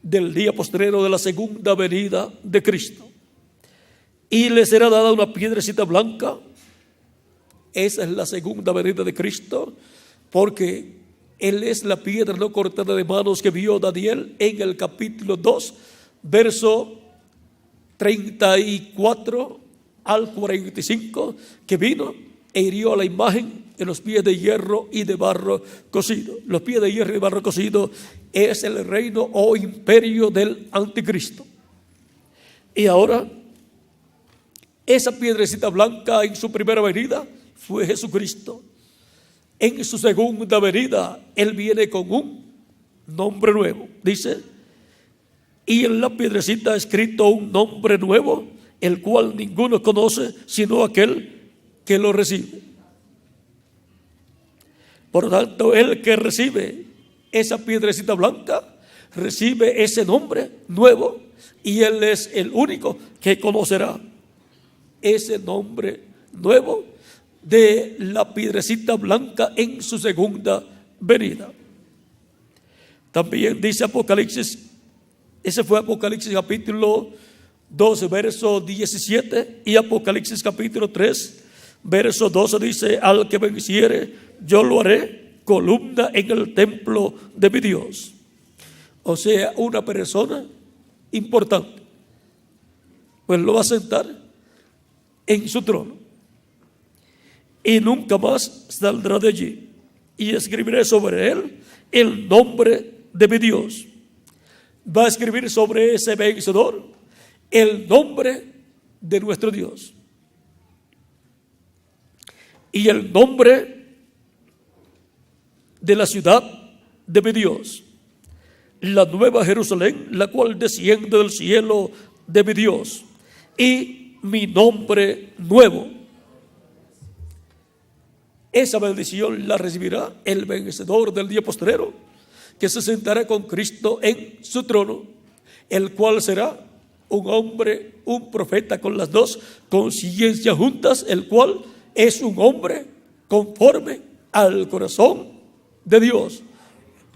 del día postrero de la segunda venida de Cristo. Y les será dada una piedrecita blanca. Esa es la segunda venida de Cristo, porque Él es la piedra no cortada de manos que vio Daniel en el capítulo 2, verso 34 al 45, que vino e hirió a la imagen en los pies de hierro y de barro cocido. Los pies de hierro y barro cocido es el reino o imperio del anticristo. Y ahora, esa piedrecita blanca en su primera venida fue Jesucristo. En su segunda venida, Él viene con un nombre nuevo. Dice: y en la piedrecita escrito un nombre nuevo, el cual ninguno conoce sino aquel que lo recibe. Por lo tanto, el que recibe esa piedrecita blanca recibe ese nombre nuevo, y Él es el único que conocerá ese nombre nuevo de la piedrecita blanca en su segunda venida. También dice Apocalipsis, ese fue Apocalipsis capítulo 12, verso 17, y Apocalipsis capítulo 3, verso 12 dice: al que venciere, yo lo haré columna en el templo de mi Dios. O sea, una persona importante, pues lo va a sentar en su trono y nunca más saldrá de allí. Y escribiré sobre él el nombre de mi Dios. Va a escribir sobre ese vencedor el nombre de nuestro Dios y el nombre de la ciudad de mi Dios, la nueva Jerusalén, la cual desciende del cielo de mi Dios, y mi nombre nuevo. Esa bendición la recibirá el vencedor del día postrero, que se sentará con Cristo en su trono, el cual será un hombre, un profeta con las dos conciencias juntas, el cual es un hombre conforme al corazón de Dios.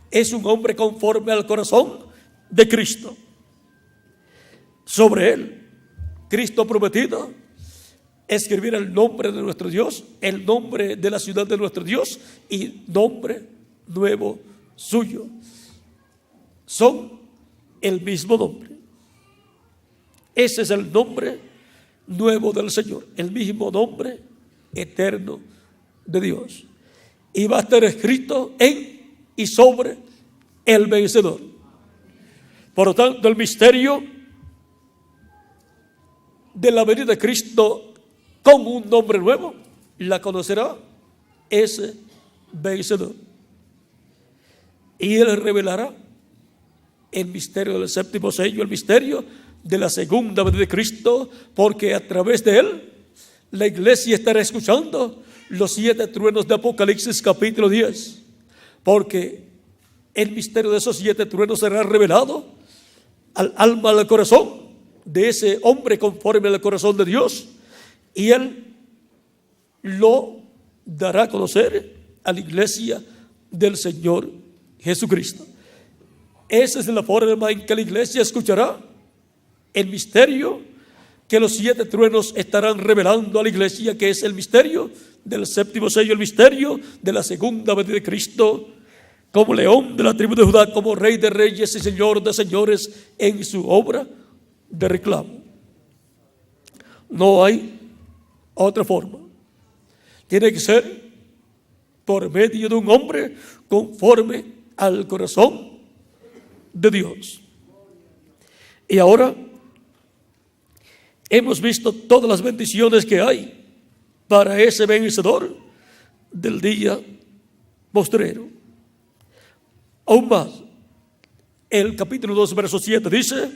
Es un hombre conforme al corazón de Cristo. Sobre él, Cristo ha prometido escribir el nombre de nuestro Dios, el nombre de la ciudad de nuestro Dios y nombre nuevo suyo. Son el mismo nombre. Ese es el nombre nuevo del Señor, el mismo nombre eterno de Dios. Y va a estar escrito en y sobre el vencedor. Por lo tanto, el misterio de la venida de Cristo con un nombre nuevo la conocerá ese vencedor. Y él revelará el misterio del séptimo sello, el misterio de la segunda venida de Cristo, porque a través de él la iglesia estará escuchando los 7 truenos de Apocalipsis capítulo 10, porque el misterio de esos 7 truenos será revelado al alma, al corazón de ese hombre conforme al corazón de Dios, y él lo dará a conocer a la iglesia del Señor Jesucristo. Esa es la forma en que la iglesia escuchará el misterio que los 7 truenos estarán revelando a la iglesia, que es el misterio del séptimo sello, el misterio de la segunda venida de Cristo, como león de la tribu de Judá, como rey de reyes y señor de señores en su obra de reclamo. No hay otra forma. Tiene que ser por medio de un hombre conforme al corazón de Dios. Y ahora hemos visto todas las bendiciones que hay para ese vencedor del día postrero. Aún más, el capítulo 2, verso 7 dice: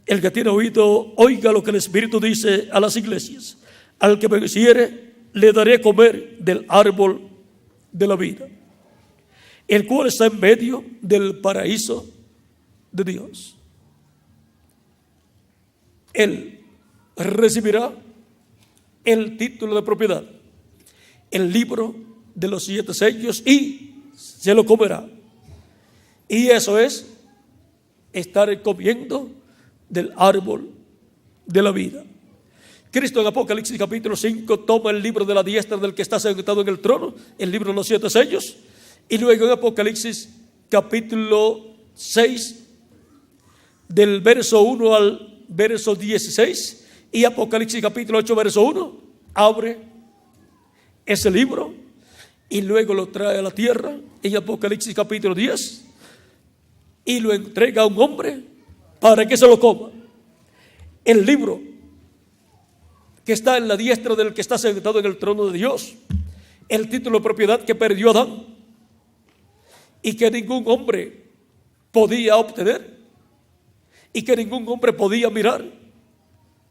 el que tiene oído, oiga lo que el Espíritu dice a las iglesias. Al que venciere, le daré comer del árbol de la vida, el cual está en medio del paraíso de Dios. Él recibirá el título de propiedad, el libro de los 7 sellos, y se lo comerá. Y eso es estar comiendo del árbol de la vida. Cristo en Apocalipsis capítulo 5 toma el libro de la diestra del que está sentado en el trono, el libro de los 7 sellos, y luego en Apocalipsis capítulo 6 del verso 1 al verso 16, y Apocalipsis capítulo 8 verso 1, abre ese libro y luego lo trae a la tierra en Apocalipsis capítulo 10 y lo entrega a un hombre para que se lo coma. El libro que está en la diestra del que está sentado en el trono de Dios, el título de propiedad que perdió Adán y que ningún hombre podía obtener y que ningún hombre podía mirar,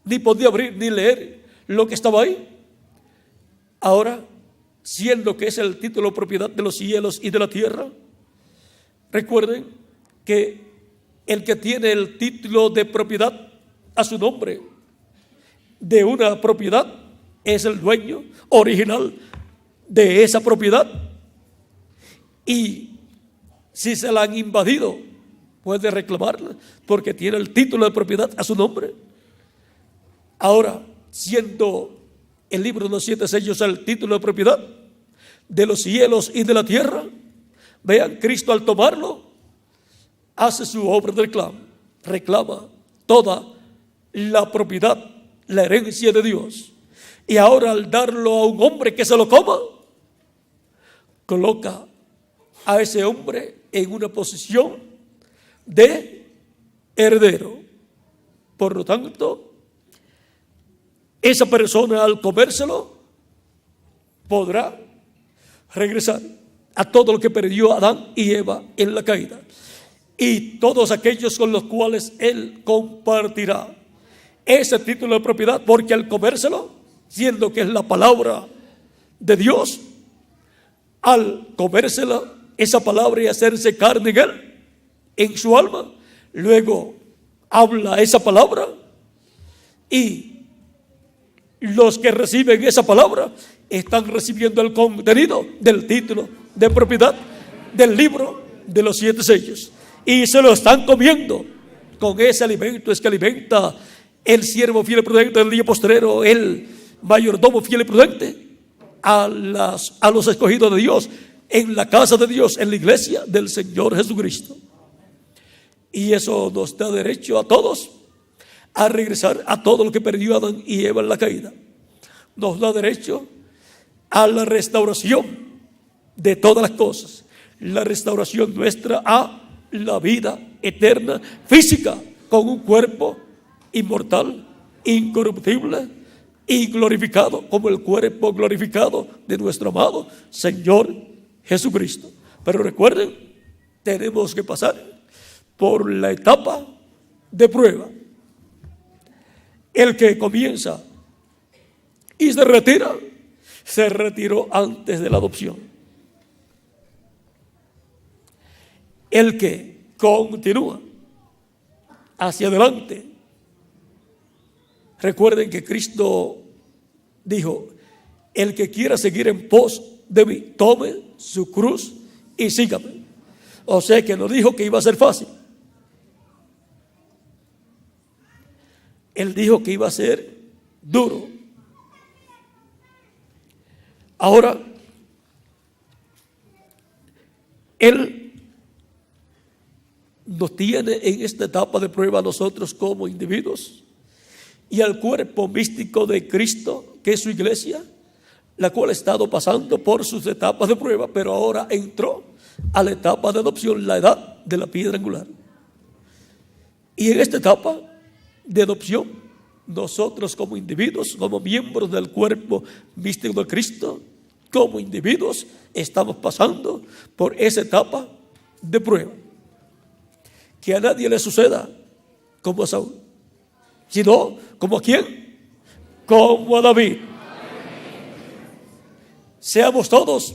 ni podía abrir, ni leer lo que estaba ahí. Ahora, siendo que es el título de propiedad de los cielos y de la tierra, recuerden que el que tiene el título de propiedad a su nombre de una propiedad es el dueño original de esa propiedad. Y si se la han invadido, puede reclamarla porque tiene el título de propiedad a su nombre. Ahora, siendo el libro de los 7 sellos el título de propiedad de los cielos y de la tierra, vean, Cristo al tomarlo hace su obra de reclamo, reclama toda la propiedad, la herencia de Dios. Y ahora al darlo a un hombre que se lo coma, coloca a ese hombre en una posición de heredero. Por lo tanto, esa persona al comérselo podrá regresar a todo lo que perdió Adán y Eva en la caída, y todos aquellos con los cuales él compartirá ese título de propiedad, porque al comérselo, siendo que es la palabra de Dios, al comérsela, esa palabra y hacerse carne en él, en su alma, luego habla esa palabra, y los que reciben esa palabra están recibiendo el contenido del título de propiedad del libro de los 7 sellos, y se lo están comiendo. Con ese alimento es que alimenta el siervo fiel y prudente del día postrero, el mayordomo fiel y prudente a los escogidos de Dios en la casa de Dios, en la iglesia del Señor Jesucristo. Y eso nos da derecho a todos a regresar a todo lo que perdió Adán y Eva en la caída. Nos da derecho a la restauración de todas las cosas, la restauración nuestra a la vida eterna física, con un cuerpo inmortal, incorruptible y glorificado, como el cuerpo glorificado de nuestro amado Señor Jesucristo. Pero recuerden, tenemos que pasar por la etapa de prueba. El que comienza y se retira, se retiró antes de la adopción. El que continúa hacia adelante, recuerden que Cristo dijo: el que quiera seguir en pos de mí, tome su cruz y sígame. O sea que no dijo que iba a ser fácil. Él dijo que iba a ser duro. Ahora, Él nos tiene en esta etapa de prueba a nosotros como individuos y al cuerpo místico de Cristo, que es su iglesia, la cual ha estado pasando por sus etapas de prueba, pero ahora entró a la etapa de adopción, la edad de la piedra angular. Y en esta etapa de adopción, nosotros como individuos, como miembros del cuerpo místico de Cristo, como individuos, estamos pasando por esa etapa de prueba. Que a nadie le suceda como a Saúl, sino como a quién, como a David. Seamos todos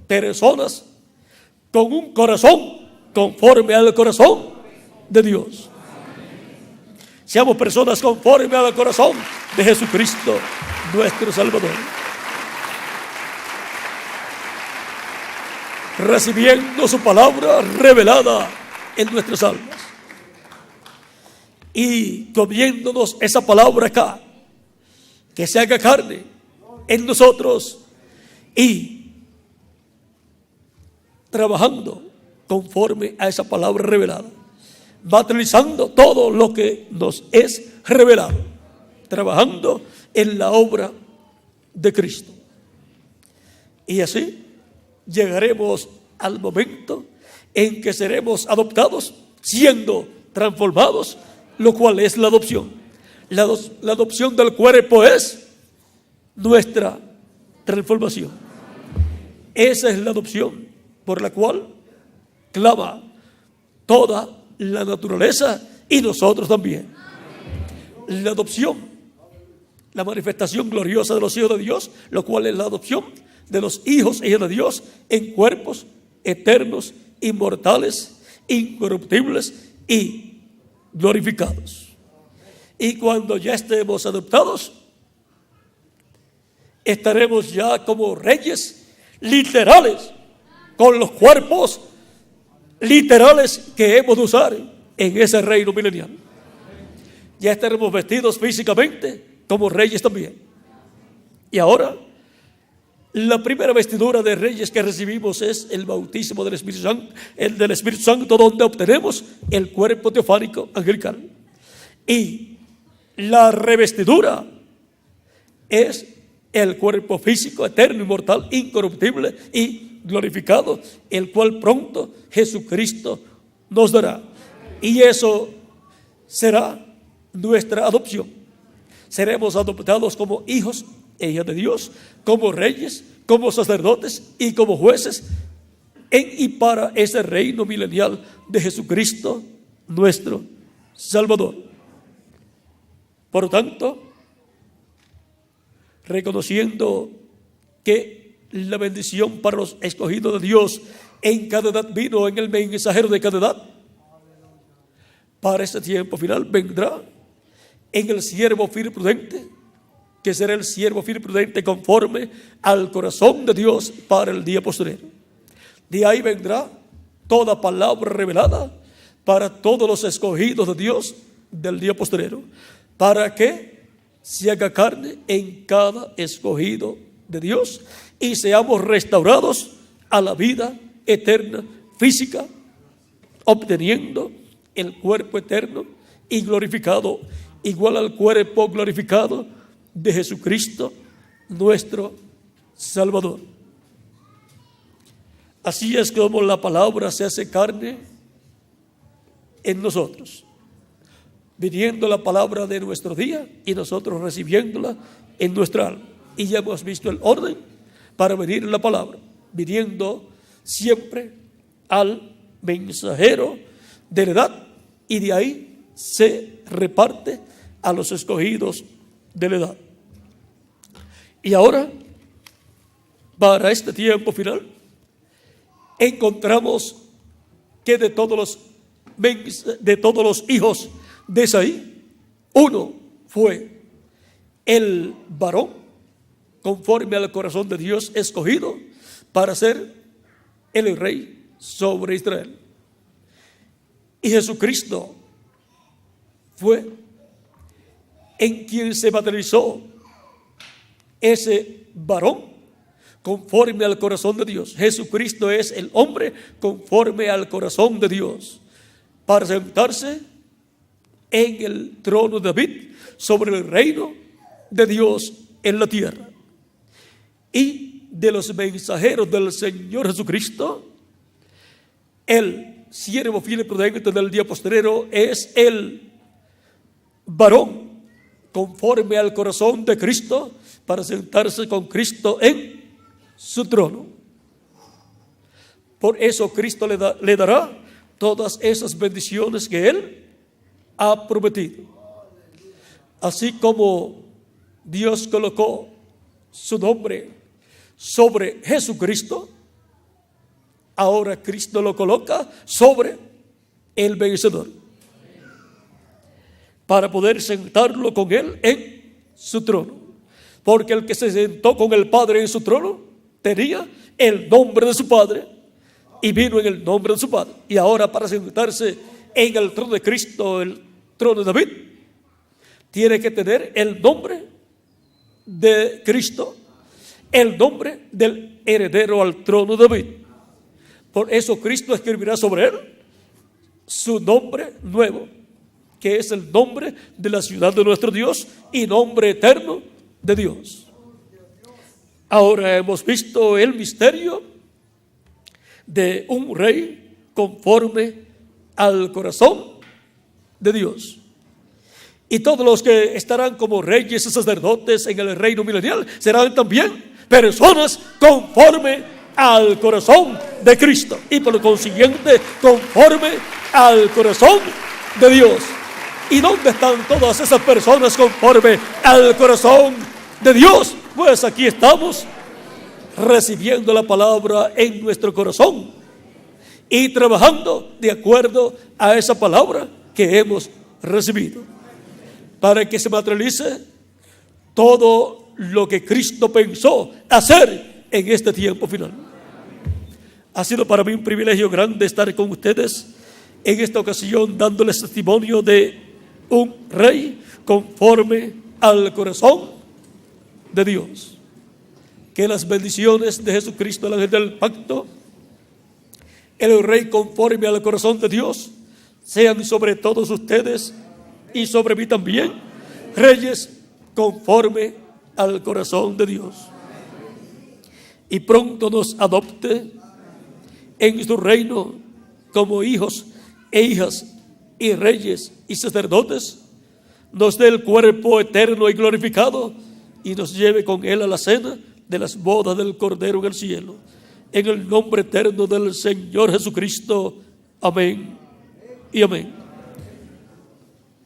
personas con un corazón conforme al corazón de Dios. Seamos personas conforme al corazón de Jesucristo, nuestro Salvador. Recibiendo su palabra revelada en nuestras almas y comiéndonos esa palabra acá, que se haga carne en nosotros y trabajando conforme a esa palabra revelada, materializando todo lo que nos es revelado, trabajando en la obra de Cristo. Y así llegaremos al momento en que seremos adoptados, siendo transformados, lo cual es la adopción. La adopción del cuerpo es nuestra transformación. Esa es la adopción por la cual clama toda la naturaleza y nosotros también. La adopción, la manifestación gloriosa de los hijos de Dios, lo cual es la adopción de los hijos e hijas de Dios en cuerpos eternos, inmortales, incorruptibles y glorificados. Y cuando ya estemos adoptados, estaremos ya como reyes literales, con los cuerpos literales que hemos de usar en ese reino milenial. Ya estaremos vestidos físicamente como reyes también. Y ahora, la primera vestidura de reyes que recibimos es el bautismo del Espíritu Santo, el del Espíritu Santo, donde obtenemos el cuerpo teofánico angelical. Y la revestidura es el cuerpo físico, eterno, inmortal, incorruptible y glorificado, el cual pronto Jesucristo nos dará. Y eso será nuestra adopción. Seremos adoptados como hijos e hijas de Dios, como reyes, como sacerdotes y como jueces en y para ese reino milenial de Jesucristo, nuestro Salvador. Por tanto, reconociendo que la bendición para los escogidos de Dios en cada edad vino en el mensajero de cada edad, para este tiempo final vendrá en el siervo fiel y prudente, que será el siervo fiel y prudente conforme al corazón de Dios para el día posterior. De ahí vendrá toda palabra revelada para todos los escogidos de Dios del día posterior, para que se haga carne en cada escogido de Dios y seamos restaurados a la vida eterna física, obteniendo el cuerpo eterno y glorificado, igual al cuerpo glorificado de Jesucristo, nuestro Salvador. Así es como la palabra se hace carne en nosotros, viniendo la palabra de nuestro día y nosotros recibiéndola en nuestra alma. Y ya hemos visto el orden para venir la palabra, viniendo siempre al mensajero de la edad, y de ahí se reparte a los escogidos de la edad. Y ahora, para este tiempo final, encontramos que de todos los hijos de Isaí, uno fue el varón conforme al corazón de Dios escogido para ser el rey sobre Israel. Y Jesucristo fue en quien se materializó ese varón conforme al corazón de Dios. Jesucristo es el hombre conforme al corazón de Dios, para sentarse en el trono de David sobre el reino de Dios en la tierra. Y de los mensajeros del Señor Jesucristo, el siervo fiel y prudente del día postrero es el varón conforme al corazón de Cristo, para sentarse con Cristo en su trono. Por eso Cristo le dará todas esas bendiciones que Él ha prometido. Así como Dios colocó su nombre sobre Jesucristo, ahora Cristo lo coloca sobre el vencedor, para poder sentarlo con Él en su trono. Porque el que se sentó con el Padre en su trono tenía el nombre de su Padre y vino en el nombre de su Padre. Y ahora, para sentarse en el trono de Cristo, el trono de David, tiene que tener el nombre de Cristo, el nombre del heredero al trono de David. Por eso Cristo escribirá sobre él su nombre nuevo, que es el nombre de la ciudad de nuestro Dios y nombre eterno de Dios. Ahora hemos visto el misterio de un rey conforme al corazón de Dios. Y todos los que estarán como reyes y sacerdotes en el reino milenial serán también personas conforme al corazón de Cristo, y por lo consiguiente conforme al corazón de Dios. ¿Y dónde están todas esas personas conforme al corazón de Dios? Pues aquí estamos, recibiendo la palabra en nuestro corazón y trabajando de acuerdo a esa palabra que hemos recibido, para que se materialice todo lo que Cristo pensó hacer en este tiempo final. Ha sido para mí un privilegio grande estar con ustedes en esta ocasión, dándoles testimonio de un rey conforme al corazón de Dios. Que las bendiciones de Jesucristo, el ángel del pacto, el rey conforme al corazón de Dios, sean sobre todos ustedes y sobre mí también, reyes conforme al corazón de Dios. Y pronto nos adopte en su reino como hijos e hijas y reyes y sacerdotes, nos dé el cuerpo eterno y glorificado y nos lleve con él a la cena de las bodas del Cordero en el cielo. En el nombre eterno del Señor Jesucristo. Amén y amén.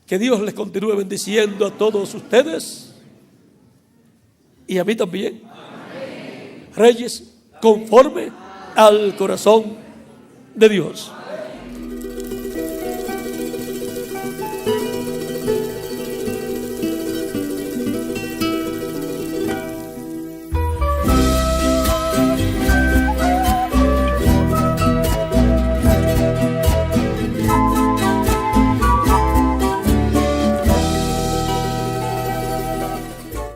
Que Dios les continúe bendiciendo a todos ustedes y a mí también. Amén. Reyes conforme al corazón de Dios.